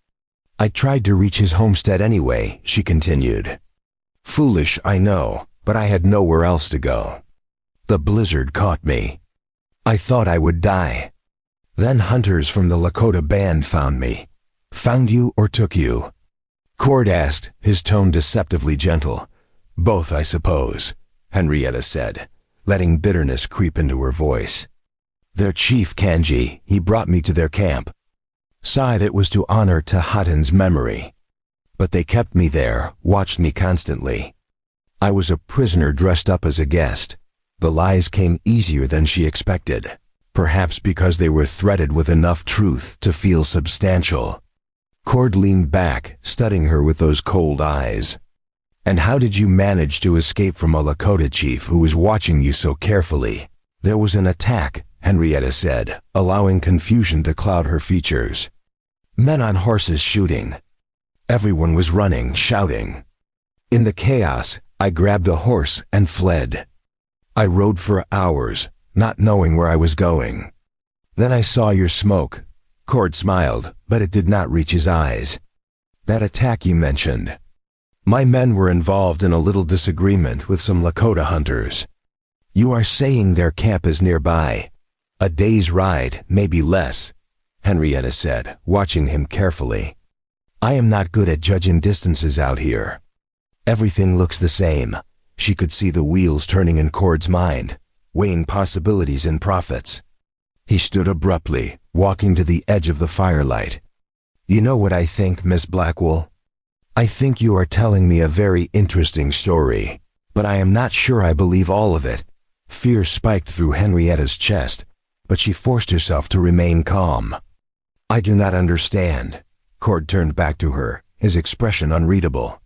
"I tried to reach his homestead anyway," she continued. "Foolish, I know, but I had nowhere else to go. The blizzard caught me. I thought I would die. Then hunters from the Lakota band found me. Found you or took you?" Cord asked, his tone deceptively gentle. "Both, I suppose," Henrietta said, letting bitterness creep into her voice. "Their chief, Kanji, he brought me to their camp. Sighed it was to honor Tahatan's memory. But they kept me there, watched me constantly. I was a prisoner dressed up as a guest. The lies came easier than she expected, perhaps because they were threaded with enough truth to feel substantial." Cord leaned back, studying her with those cold eyes. "And how did you manage to escape from a Lakota chief who was watching you so carefully?" "There was an attack," Henrietta said, allowing confusion to cloud her features. "Men on horses shooting. Everyone was running, shouting. In the chaos, I grabbed a horse and fled. I rode for hours, not knowing where I was going. Then I saw your smoke." Cord smiled, but it did not reach his eyes. "That attack you mentioned. My men were involved in a little disagreement with some Lakota hunters. You are saying their camp is nearby. A day's ride, maybe less," Henrietta said, watching him carefully. "I am not good at judging distances out here. Everything looks the same." She could see the wheels turning in Cord's mind, weighing possibilities and profits. He stood abruptly, walking to the edge of the firelight. "You know what I think, Miss Blackwell? I think you are telling me a very interesting story, but I am not sure I believe all of it." Fear spiked through Henrietta's chest, but she forced herself to remain calm. "I do not understand." Cord turned back to her, his expression unreadable.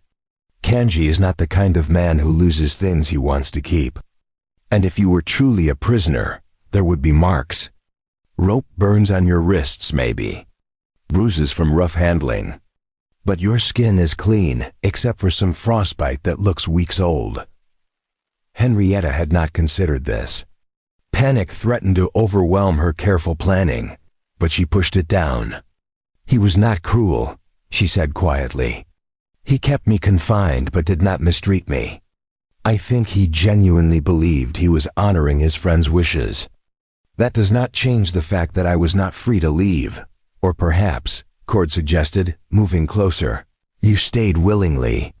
"Kanji is not the kind of man who loses things he wants to keep. And if you were truly a prisoner, there would be marks. Rope burns on your wrists, maybe. Bruises from rough handling. But your skin is clean, except for some frostbite that looks weeks old." Henrietta had not considered this. Panic threatened to overwhelm her careful planning, but she pushed it down. "He was not cruel," she said quietly. "He kept me confined but did not mistreat me. I think he genuinely believed he was honoring his friend's wishes. That does not change the fact that I was not free to leave. Or perhaps," Cord suggested, moving closer. You stayed willingly.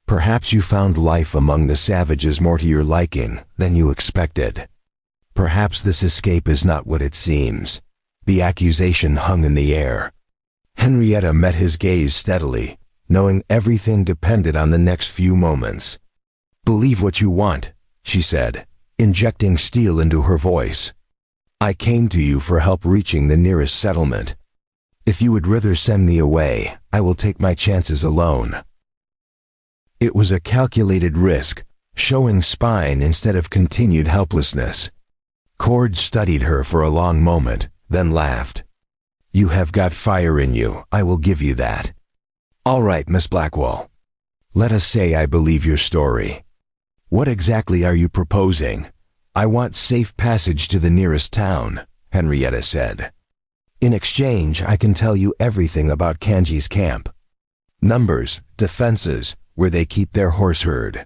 Perhaps you found life among the savages more to your liking than you expected. Perhaps this escape is not what it seems. The accusation hung in the air. Henrietta met his gaze steadily, knowing everything depended on the next few moments. Believe what you want, she said, injecting steel into her voice. I came to you for help reaching the nearest settlement. If you would rather send me away, I will take my chances alone. It was a calculated risk, showing spine instead of continued helplessness. Cord studied her for a long moment, then laughed. You have got fire in you, I will give you that. All right, Miss Blackwell. Let us say I believe your story. What exactly are you proposing? I want safe passage to the nearest town, Henrietta said. In exchange, I can tell you everything about Kanji's camp. Numbers, defenses, where they keep their horse herd.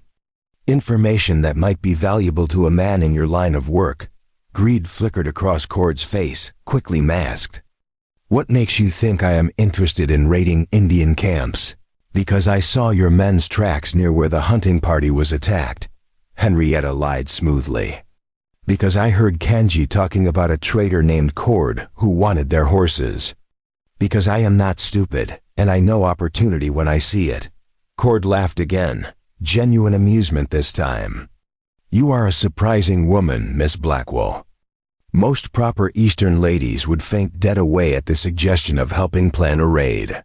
Information that might be valuable to a man in your line of work. Greed flickered across Cord's face, quickly masked. What makes you think I am interested in raiding Indian camps? Because I saw your men's tracks near where the hunting party was attacked. Henrietta lied smoothly. Because I heard Kanji talking about a trader named Cord who wanted their horses. Because I am not stupid, and I know opportunity when I see it. Cord laughed again, genuine amusement this time. You are a surprising woman, Miss Blackwell. Most proper Eastern ladies would faint dead away at the suggestion of helping plan a raid.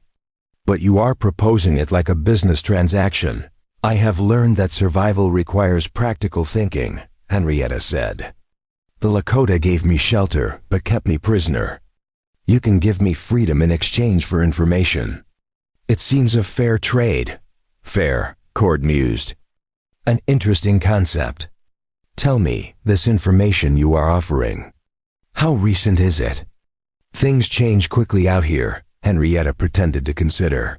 But you are proposing it like a business transaction. I have learned that survival requires practical thinking, Henrietta said. The Lakota gave me shelter, but kept me prisoner. You can give me freedom in exchange for information. It seems a fair trade. Fair, Cord mused. An interesting concept. Tell me, this information you are offering. How recent is it? Things change quickly out here, Henrietta pretended to consider.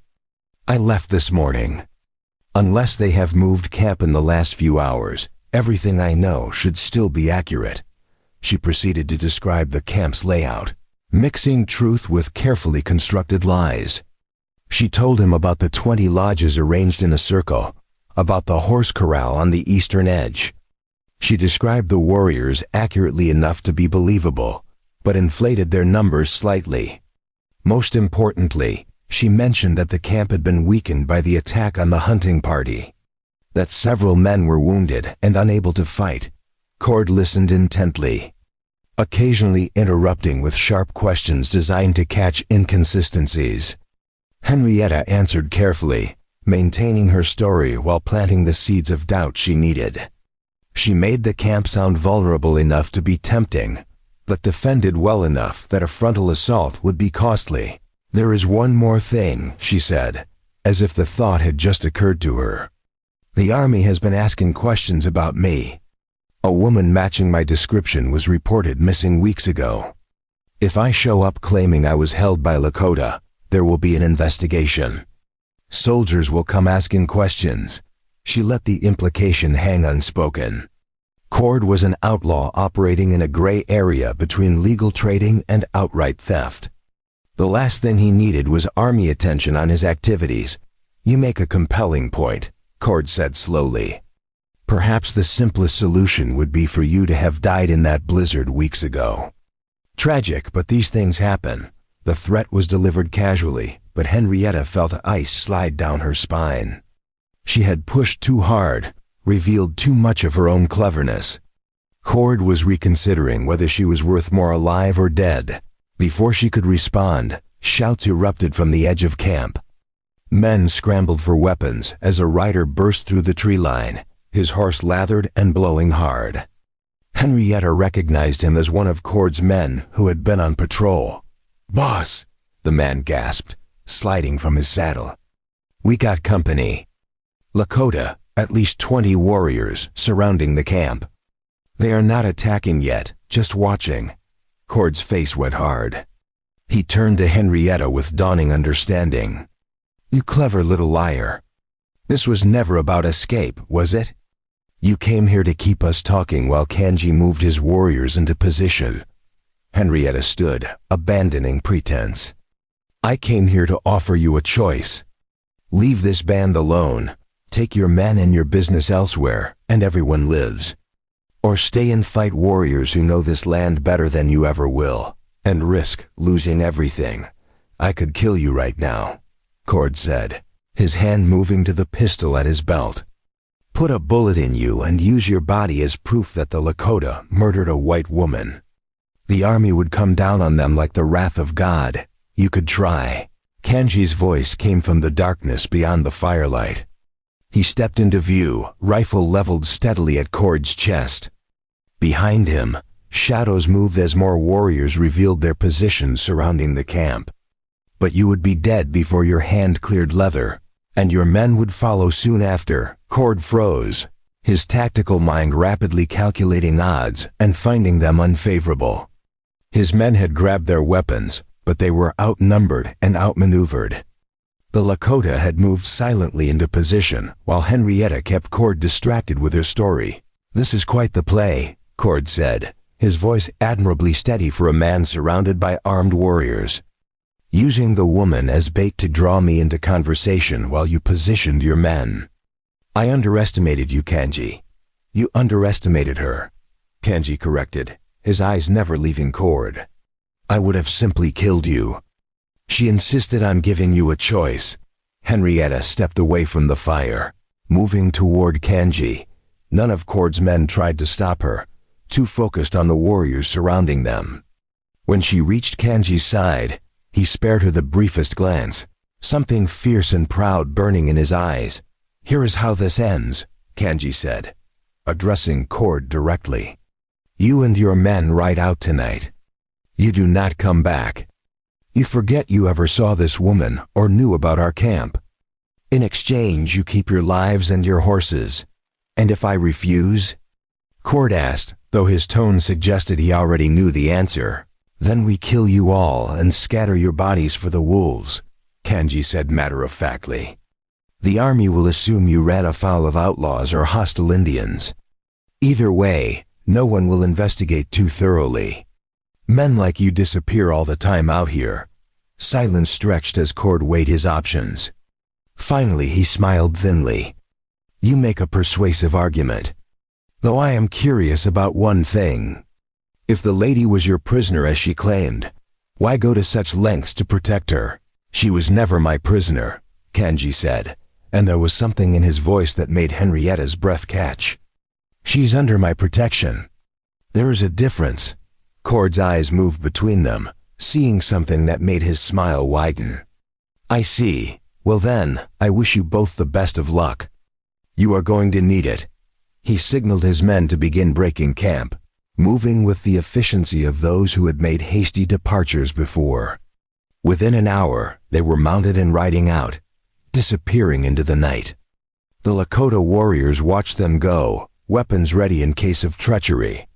I left this morning. Unless they have moved camp in the last few hours, everything I know should still be accurate. She proceeded to describe the camp's layout, mixing truth with carefully constructed lies. She told him about the 20 lodges arranged in a circle, about the horse corral on the eastern edge. She described the warriors accurately enough to be believable, but inflated their numbers slightly. Most importantly, she mentioned that the camp had been weakened by the attack on the hunting party, that several men were wounded and unable to fight. Cord listened intently, occasionally interrupting with sharp questions designed to catch inconsistencies. Henrietta answered carefully, maintaining her story while planting the seeds of doubt she needed. She made the camp sound vulnerable enough to be tempting, but defended well enough that a frontal assault would be costly. There is one more thing, she said, as if the thought had just occurred to her. The army has been asking questions about me. A woman matching my description was reported missing weeks ago. If I show up claiming I was held by Lakota, there will be an investigation. Soldiers will come asking questions. She let the implication hang unspoken. Cord was an outlaw operating in a gray area between legal trading and outright theft. The last thing he needed was army attention on his activities. You make a compelling point, Cord said slowly. Perhaps the simplest solution would be for you to have died in that blizzard weeks ago. Tragic, but these things happen. The threat was delivered casually, but Henrietta felt ice slide down her spine. She had pushed too hard, revealed too much of her own cleverness. Cord was reconsidering whether she was worth more alive or dead. Before she could respond, shouts erupted from the edge of camp. Men scrambled for weapons as a rider burst through the tree line, his horse lathered and blowing hard. Henrietta recognized him as one of Cord's men who had been on patrol. "Boss," the man gasped, sliding from his saddle. "We got company. Lakota, at least 20 warriors, surrounding the camp. They are not attacking yet, just watching." Cord's face went hard. He turned to Henrietta with dawning understanding. "You clever little liar. This was never about escape, was it? You came here to keep us talking while Kanji moved his warriors into position." Henrietta stood, abandoning pretense. I came here to offer you a choice. Leave this band alone, take your men and your business elsewhere, and everyone lives. Or stay and fight warriors who know this land better than you ever will, and risk losing everything. I could kill you right now, Cord said, his hand moving to the pistol at his belt. Put a bullet in you and use your body as proof that the Lakota murdered a white woman. The army would come down on them like the wrath of God. You could try. Kanji's voice came from the darkness beyond the firelight. He stepped into view, rifle leveled steadily at Cord's chest. Behind him, shadows moved as more warriors revealed their positions surrounding the camp. But you would be dead before your hand cleared leather, and your men would follow soon after. Cord froze, his tactical mind rapidly calculating odds and finding them unfavorable. His men had grabbed their weapons, but they were outnumbered and outmaneuvered. The Lakota had moved silently into position, while Henrietta kept Cord distracted with her story. This is quite the play, Cord said, his voice admirably steady for a man surrounded by armed warriors. Using the woman as bait to draw me into conversation while you positioned your men. I underestimated you, Kanji. You underestimated her, Kanji corrected, his eyes never leaving Cord. I would have simply killed you. She insisted on giving you a choice. Henrietta stepped away from the fire, moving toward Kanji. None of Cord's men tried to stop her, too focused on the warriors surrounding them. When she reached Kanji's side, he spared her the briefest glance, something fierce and proud burning in his eyes. Here is how this ends, Kanji said, addressing Cord directly. You and your men ride out tonight. You do not come back. You forget you ever saw this woman or knew about our camp. In exchange, you keep your lives and your horses. And if I refuse? Cord asked, though his tone suggested he already knew the answer. Then we kill you all and scatter your bodies for the wolves, Kanji said matter-of-factly. The army will assume you ran afoul of outlaws or hostile Indians. Either way, no one will investigate too thoroughly. Men like you disappear all the time out here. Silence stretched as Cord weighed his options. Finally, he smiled thinly. You make a persuasive argument. Though I am curious about one thing. If the lady was your prisoner as she claimed, why go to such lengths to protect her? She was never my prisoner, Kanji said, and there was something in his voice that made Henrietta's breath catch. She's under my protection. There is a difference. Cord's eyes moved between them, seeing something that made his smile widen. I see. Well then, I wish you both the best of luck. You are going to need it. He signaled his men to begin breaking camp, moving with the efficiency of those who had made hasty departures before. Within an hour, they were mounted and riding out, disappearing into the night. The Lakota warriors watched them go, weapons ready in case of treachery.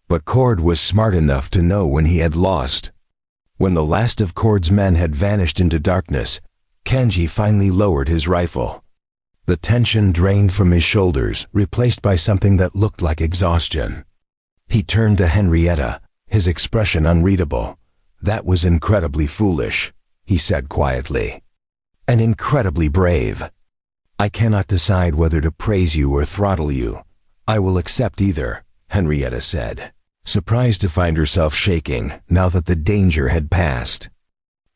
But Cord was smart enough to know when he had lost. When the last of Cord's men had vanished into darkness, Kanji finally lowered his rifle. The tension drained from his shoulders, replaced by something that looked like exhaustion. He turned to Henrietta, his expression unreadable. That was incredibly foolish, he said quietly. And incredibly brave. I cannot decide whether to praise you or throttle you. I will accept either, Henrietta said, surprised to find herself shaking now that the danger had passed.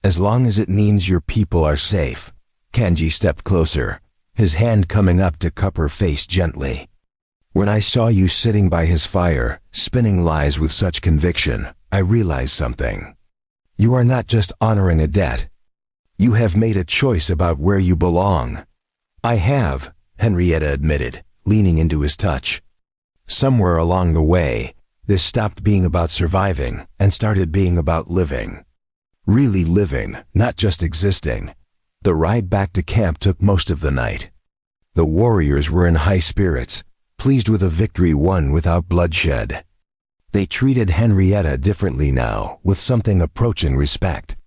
As long as it means your people are safe. Kanji stepped closer, his hand coming up to cup her face gently. When I saw you sitting by his fire, spinning lies with such conviction, I realized something. You are not just honoring a debt. You have made a choice about where you belong. I have, Henrietta admitted, leaning into his touch. Somewhere along the way, this stopped being about surviving and started being about living. Really living, not just existing. The ride back to camp took most of the night. The warriors were in high spirits, pleased with a victory won without bloodshed. They treated Henrietta differently now, with something approaching respect.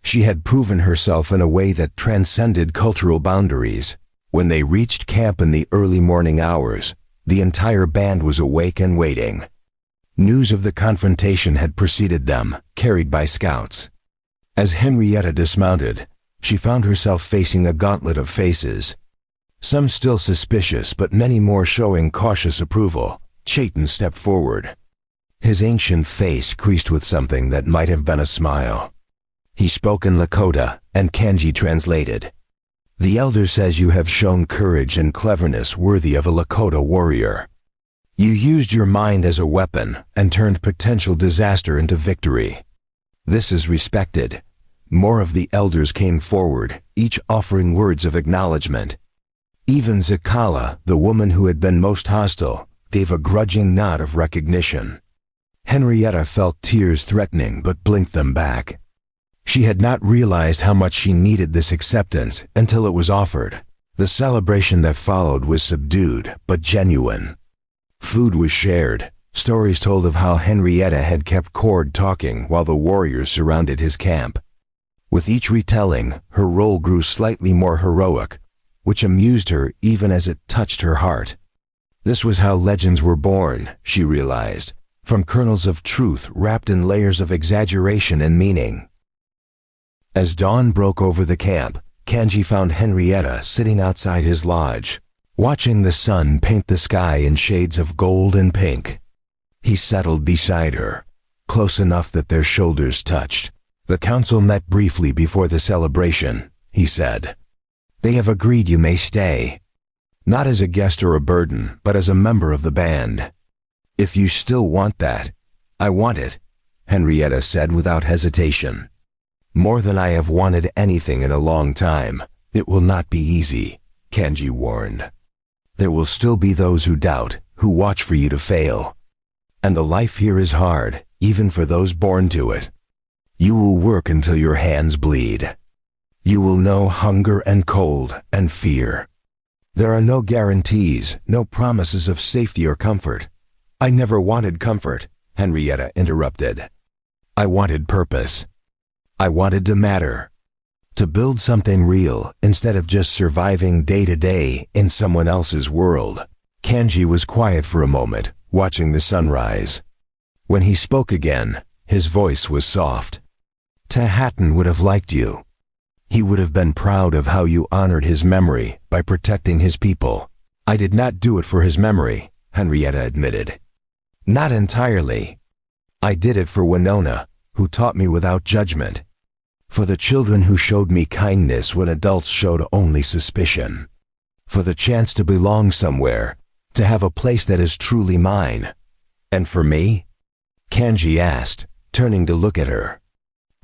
She had proven herself in a way that transcended cultural boundaries. When they reached camp in the early morning hours, the entire band was awake and waiting. News of the confrontation had preceded them, carried by scouts. As Henrietta dismounted, she found herself facing a gauntlet of faces. Some still suspicious, but many more showing cautious approval. Chayton stepped forward. His ancient face creased with something that might have been a smile. He spoke in Lakota, and Kanji translated. "The elder says you have shown courage and cleverness worthy of a Lakota warrior. You used your mind as a weapon and turned potential disaster into victory. This is respected." More of the elders came forward, each offering words of acknowledgement. Even Zakala, the woman who had been most hostile, gave a grudging nod of recognition. Henrietta felt tears threatening but blinked them back. She had not realized how much she needed this acceptance until it was offered. The celebration that followed was subdued but genuine. Food was shared, stories told of how Henrietta had kept Cord talking while the warriors surrounded his camp. With each retelling, her role grew slightly more heroic, which amused her even as it touched her heart. This was how legends were born, she realized, from kernels of truth wrapped in layers of exaggeration and meaning. As dawn broke over the camp, Kanji found Henrietta sitting outside his lodge, watching the sun paint the sky in shades of gold and pink. He settled beside her, close enough that their shoulders touched. "The council met briefly before the celebration," he said. "They have agreed you may stay. Not as a guest or a burden, but as a member of the band." "If you still want that." "I want it," Henrietta said without hesitation. "More than I have wanted anything in a long time. It will not be easy," Kanji warned. "There will still be those who doubt, who watch for you to fail. And the life here is hard, even for those born to it. You will work until your hands bleed. You will know hunger and cold and fear. There are no guarantees, no promises of safety or comfort." "I never wanted comfort," Henrietta interrupted. "I wanted purpose. I wanted to matter. To build something real instead of just surviving day to day in someone else's world." Kanji was quiet for a moment, watching the sunrise. When he spoke again, his voice was soft. "Tahattan would have liked you. He would have been proud of how you honored his memory by protecting his people." "I did not do it for his memory," Henrietta admitted. "Not entirely. I did it for Winona, who taught me without judgment. For the children who showed me kindness when adults showed only suspicion. For the chance to belong somewhere, to have a place that is truly mine." "And for me?" Kanji asked, turning to look at her.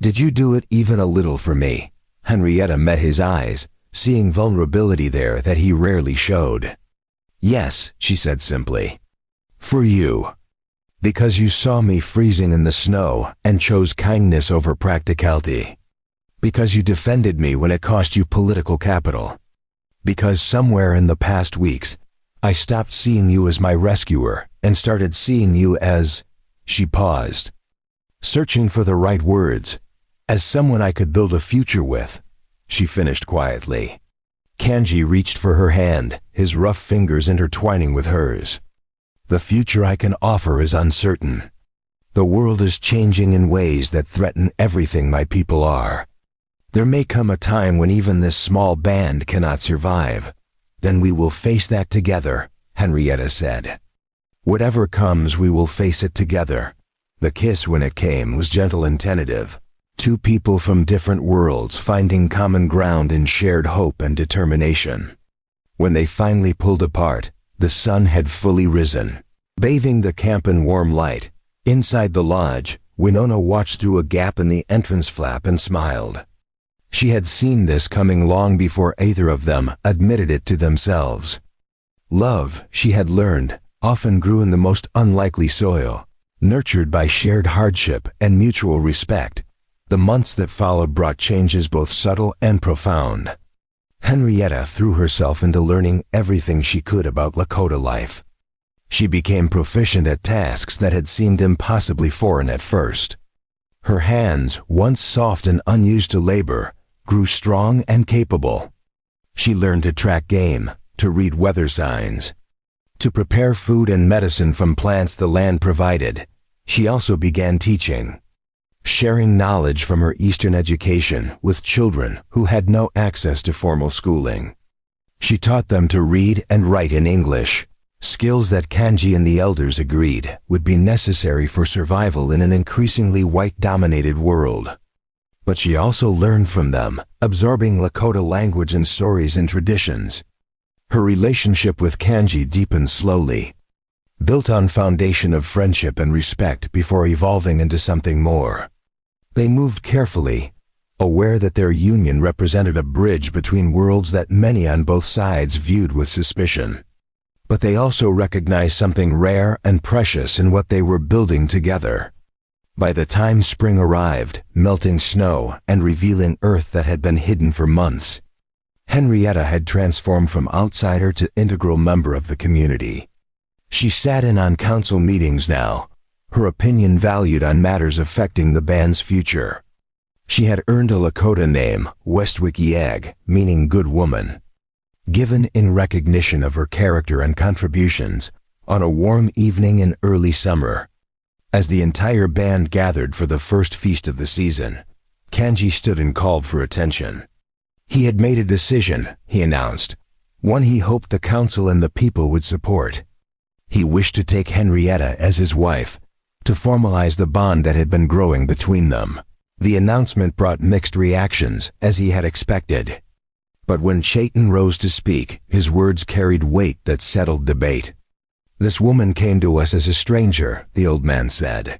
"Did you do it even a little for me?" Henrietta met his eyes, seeing vulnerability there that he rarely showed. "Yes," she said simply. "For you. Because you saw me freezing in the snow and chose kindness over practicality. Because you defended me when it cost you political capital. Because somewhere in the past weeks, I stopped seeing you as my rescuer and started seeing you as..." She paused, searching for the right words. "As someone I could build a future with," she finished quietly. Kanji reached for her hand, his rough fingers intertwining with hers. "The future I can offer is uncertain. The world is changing in ways that threaten everything my people are. There may come a time when even this small band cannot survive. Then we will face that together," Henrietta said. "Whatever comes, we will face it together." The kiss, when it came, was gentle and tentative. Two people from different worlds finding common ground in shared hope and determination. When they finally pulled apart, the sun had fully risen, bathing the camp in warm light. Inside the lodge, Winona watched through a gap in the entrance flap and smiled. She had seen this coming long before either of them admitted it to themselves. Love, she had learned, often grew in the most unlikely soil, nurtured by shared hardship and mutual respect. The months that followed brought changes both subtle and profound. Henrietta threw herself into learning everything she could about Lakota life. She became proficient at tasks that had seemed impossibly foreign at first. Her hands, once soft and unused to labor, grew strong and capable. She learned to track game, to read weather signs, to prepare food and medicine from plants the land provided. She also began teaching. sharing knowledge from her Eastern education with children who had no access to formal schooling. She taught them to read and write in English, skills that Kanji and the elders agreed would be necessary for survival in an increasingly white-dominated world. But she also learned from them, absorbing Lakota language and stories and traditions. Her relationship with Kanji deepened slowly, built on foundation of friendship and respect before evolving into something more. They moved carefully, aware that their union represented a bridge between worlds that many on both sides viewed with suspicion. But they also recognized something rare and precious in what they were building together. By the time spring arrived, melting snow and revealing earth that had been hidden for months, Henrietta had transformed from outsider to integral member of the community. She sat in on council meetings now, her opinion valued on matters affecting the band's future. She had earned a Lakota name, Westwick-Yag, meaning good woman, given in recognition of her character and contributions on a warm evening in early summer. As the entire band gathered for the first feast of the season, Kanji stood and called for attention. He had made a decision, he announced, one he hoped the council and the people would support. He wished to take Henrietta as his wife, to formalize the bond that had been growing between them. The announcement brought mixed reactions, as he had expected. But when Chayton rose to speak, his words carried weight that settled debate. "This woman came to us as a stranger," the old man said.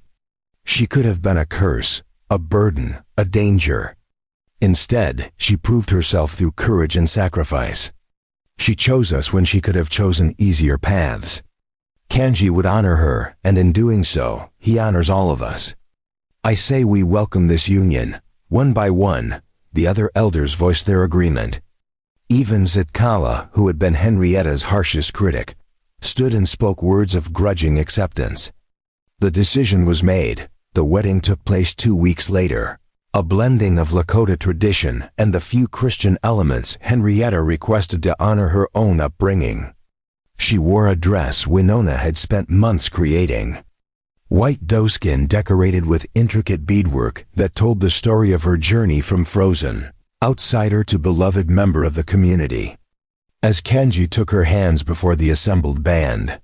"She could have been a curse, a burden, a danger. Instead, she proved herself through courage and sacrifice. She chose us when she could have chosen easier paths. Kanji would honor her, and in doing so, he honors all of us. I say we welcome this union." One by one, the other elders voiced their agreement. Even Zitkala, who had been Henrietta's harshest critic, stood and spoke words of grudging acceptance. The decision was made. The wedding took place 2 weeks later. A blending of Lakota tradition and the few Christian elements Henrietta requested to honor her own upbringing. She wore a dress Winona had spent months creating. White doeskin decorated with intricate beadwork that told the story of her journey from frozen outsider to beloved member of the community. As Kanji took her hands before the assembled band,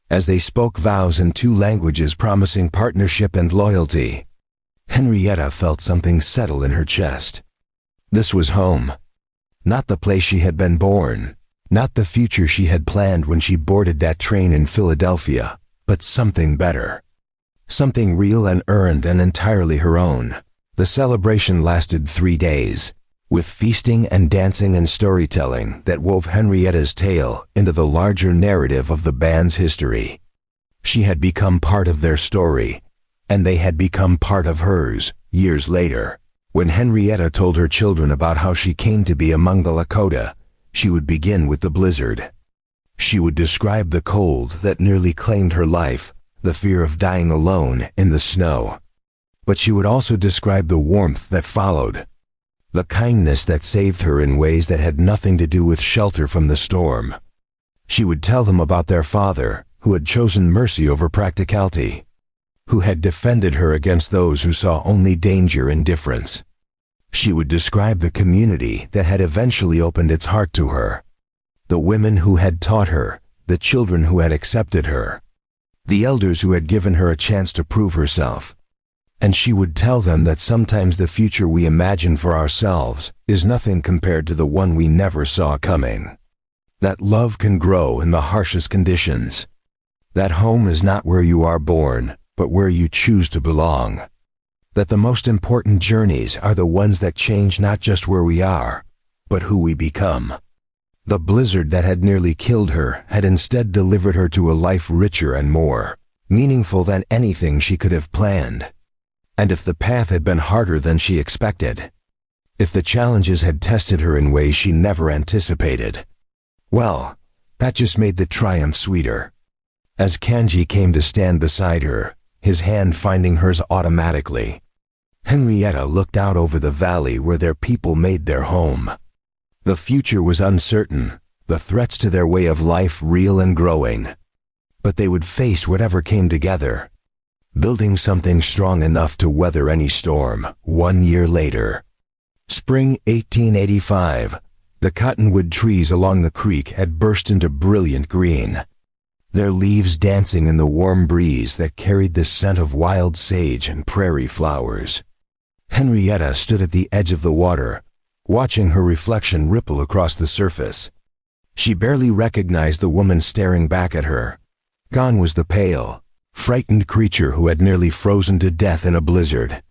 as they spoke vows in 2 languages promising partnership and loyalty, Henrietta felt something settle in her chest. This was home. Not the place she had been born, not the future she had planned when she boarded that train in Philadelphia, but something better. Something real and earned and entirely her own. The celebration lasted 3 days, with feasting and dancing and storytelling that wove Henrietta's tale into the larger narrative of the band's history. She had become part of their story, and they had become part of hers, years later. When Henrietta told her children about how she came to be among the Lakota, she would begin with the blizzard. She would describe the cold that nearly claimed her life, the fear of dying alone in the snow. But she would also describe the warmth that followed, the kindness that saved her in ways that had nothing to do with shelter from the storm. She would tell them about their father, who had chosen mercy over practicality, who had defended her against those who saw only danger and difference. She would describe the community that had eventually opened its heart to her, the women who had taught her, the children who had accepted her, the elders who had given her a chance to prove herself. And she would tell them that sometimes the future we imagine for ourselves is nothing compared to the one we never saw coming. That love can grow in the harshest conditions. That home is not where you are born, but where you choose to belong. That the most important journeys are the ones that change not just where we are, but who we become. The blizzard that had nearly killed her had instead delivered her to a life richer and more meaningful than anything she could have planned. And if the path had been harder than she expected, if the challenges had tested her in ways she never anticipated, well, that just made the triumph sweeter. As Kanji came to stand beside her, his hand finding hers automatically, Henrietta looked out over the valley where their people made their home. The future was uncertain, the threats to their way of life real and growing. But they would face whatever came together. building something strong enough to weather any storm. 1 year later, spring 1885, the cottonwood trees along the creek had burst into brilliant green, their leaves dancing in the warm breeze that carried the scent of wild sage and prairie flowers. Henrietta stood at the edge of the water, watching her reflection ripple across the surface. She barely recognized the woman staring back at her. Gone was the pale, frightened creature who had nearly frozen to death in a blizzard.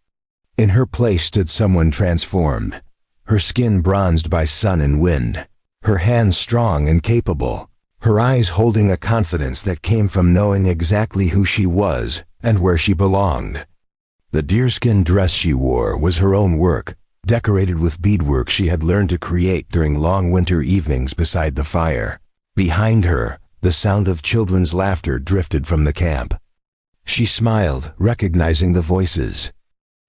In her place stood someone transformed, her skin bronzed by sun and wind, her hands strong and capable, her eyes holding a confidence that came from knowing exactly who she was and where she belonged. The deerskin dress she wore was her own work, decorated with beadwork she had learned to create during long winter evenings beside the fire. Behind her, the sound of children's laughter drifted from the camp. She smiled, recognizing the voices.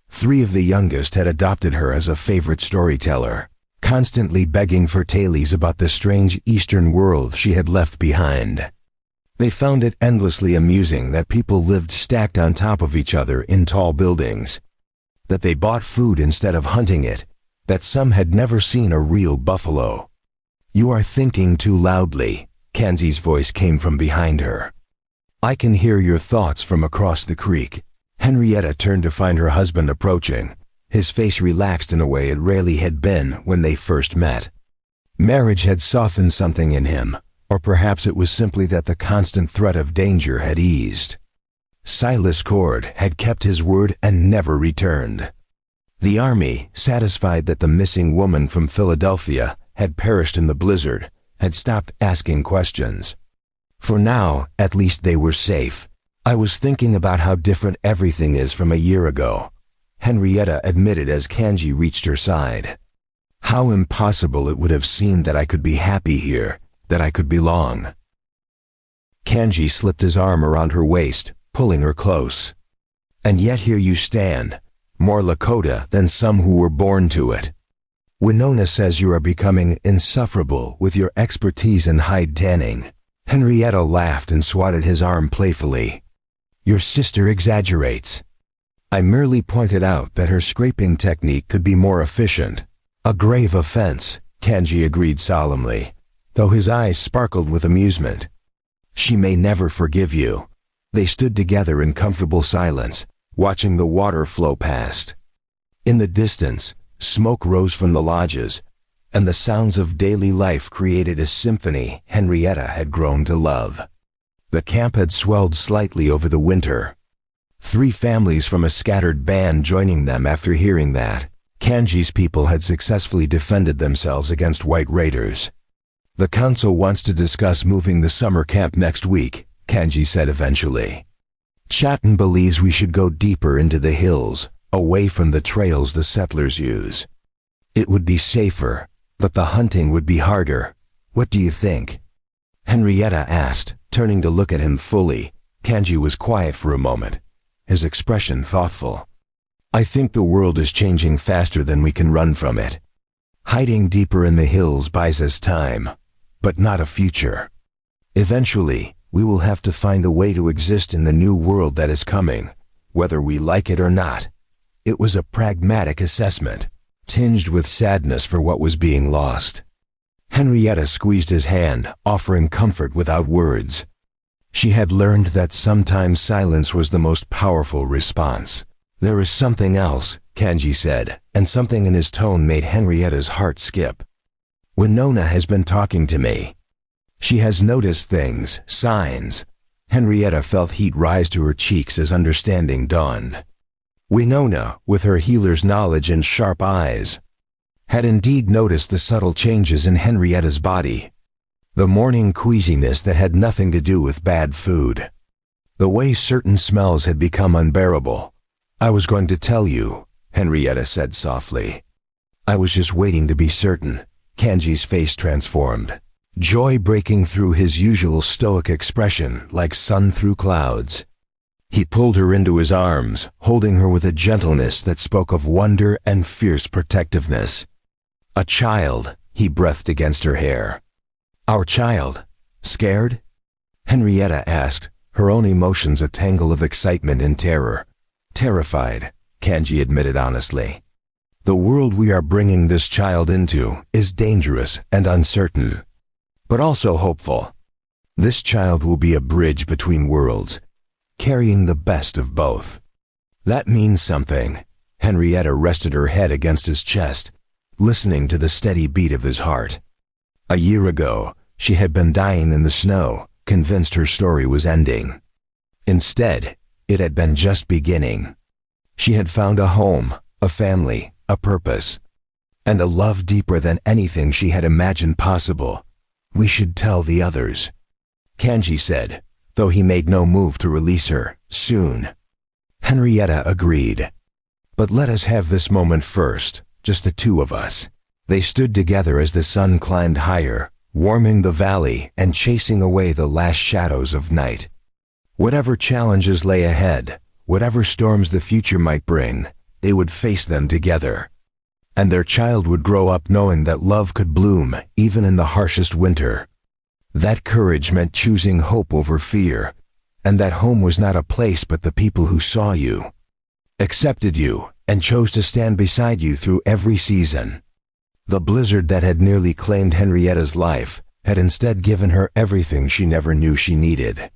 3 of the youngest had adopted her as a favorite storyteller, constantly begging for tales about the strange eastern world she had left behind. They found it endlessly amusing that people lived stacked on top of each other in tall buildings, that they bought food instead of hunting it, that some had never seen a real buffalo. "You are thinking too loudly," Kanzi's voice came from behind her. "I can hear your thoughts from across the creek." Henrietta turned to find her husband approaching, his face relaxed in a way it rarely had been when they first met. Marriage had softened something in him, or perhaps it was simply that the constant threat of danger had eased. Silas Cord had kept his word and never returned. The army, satisfied that the missing woman from Philadelphia had perished in the blizzard, had stopped asking questions. For now, at least they were safe. "I was thinking about how different everything is from a year ago," Henrietta admitted as Kanji reached her side. "How impossible it would have seemed that I could be happy here, that I could belong." Kanji slipped his arm around her waist, pulling her close. "And yet here you stand, more Lakota than some who were born to it. Winona says you are becoming insufferable with your expertise in hide tanning." Henrietta laughed and swatted his arm playfully. "Your sister exaggerates." "I merely pointed out that her scraping technique could be more efficient." "A grave offense," Kanji agreed solemnly, though his eyes sparkled with amusement. "She may never forgive you." They stood together in comfortable silence, watching the water flow past. In the distance, smoke rose from the lodges, and the sounds of daily life created a symphony Henrietta had grown to love. The camp had swelled slightly over the winter, 3 families from a scattered band joining them after hearing that Kanji's people had successfully defended themselves against white raiders. "The council wants to discuss moving the summer camp next week," Kanji said eventually. "Chatton believes we should go deeper into the hills, away from the trails the settlers use. It would be safer, but the hunting would be harder. What do you think?" Henrietta asked, turning to look at him fully. Kanji was quiet for a moment, his expression thoughtful. "I think the world is changing faster than we can run from it. Hiding deeper in the hills buys us time, but not a future. Eventually, we will have to find a way to exist in the new world that is coming, whether we like it or not." It was a pragmatic assessment, tinged with sadness for what was being lost. Henrietta squeezed his hand, offering comfort without words. She had learned that sometimes silence was the most powerful response. "There is something else," Kanji said, and something in his tone made Henrietta's heart skip. "Winona has been talking to me. She has noticed things, signs." Henrietta felt heat rise to her cheeks as understanding dawned. Winona, with her healer's knowledge and sharp eyes, had indeed noticed the subtle changes in Henrietta's body. The morning queasiness that had nothing to do with bad food. The way certain smells had become unbearable. "I was going to tell you," Henrietta said softly. "I was just waiting to be certain." Kanji's face transformed, joy breaking through his usual stoic expression like sun through clouds. He pulled her into his arms, holding her with a gentleness that spoke of wonder and fierce protectiveness. "A child," he breathed against her hair. "Our child? Scared?" Henrietta asked, her own emotions a tangle of excitement and terror. Terrified, Kanji admitted honestly. The world we are bringing this child into is dangerous and uncertain, but also hopeful. This child will be a bridge between worlds, carrying the best of both. That means something. Henrietta rested her head against his chest, listening to the steady beat of his heart. A year ago, she had been dying in the snow, convinced her story was ending. Instead, it had been just beginning. She had found a home, a family, a purpose, and a love deeper than anything she had imagined possible. We should tell the others, Kanji said, though he made no move to release her. Soon. Henrietta agreed. But let us have this moment first, just the two of us. They stood together as the sun climbed higher, warming the valley and chasing away the last shadows of night. Whatever challenges lay ahead, whatever storms the future might bring, they would face them together. And their child would grow up knowing that love could bloom even in the harshest winter. That courage meant choosing hope over fear, and that home was not a place but the people who saw you, accepted you, and chose to stand beside you through every season. The blizzard that had nearly claimed Henrietta's life had instead given her everything she never knew she needed.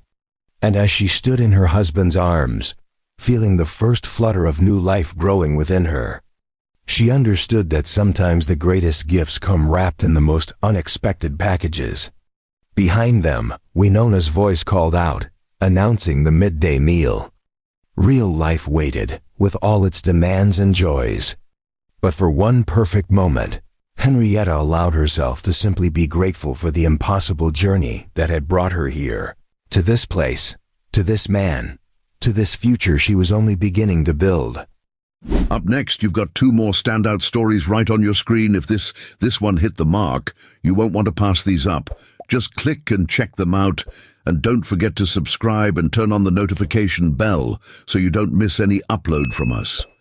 And as she stood in her husband's arms, feeling the first flutter of new life growing within her, she understood that sometimes the greatest gifts come wrapped in the most unexpected packages. Behind them, Winona's voice called out, announcing the midday meal. Real life waited, with all its demands and joys. But for one perfect moment, Henrietta allowed herself to simply be grateful for the impossible journey that had brought her here, to this place, to this man, to this future she was only beginning to build. Up next, you've got two more standout stories right on your screen. If this one hit the mark, you won't want to pass these up. Just click and check them out. And don't forget to subscribe and turn on the notification bell so you don't miss any upload from us.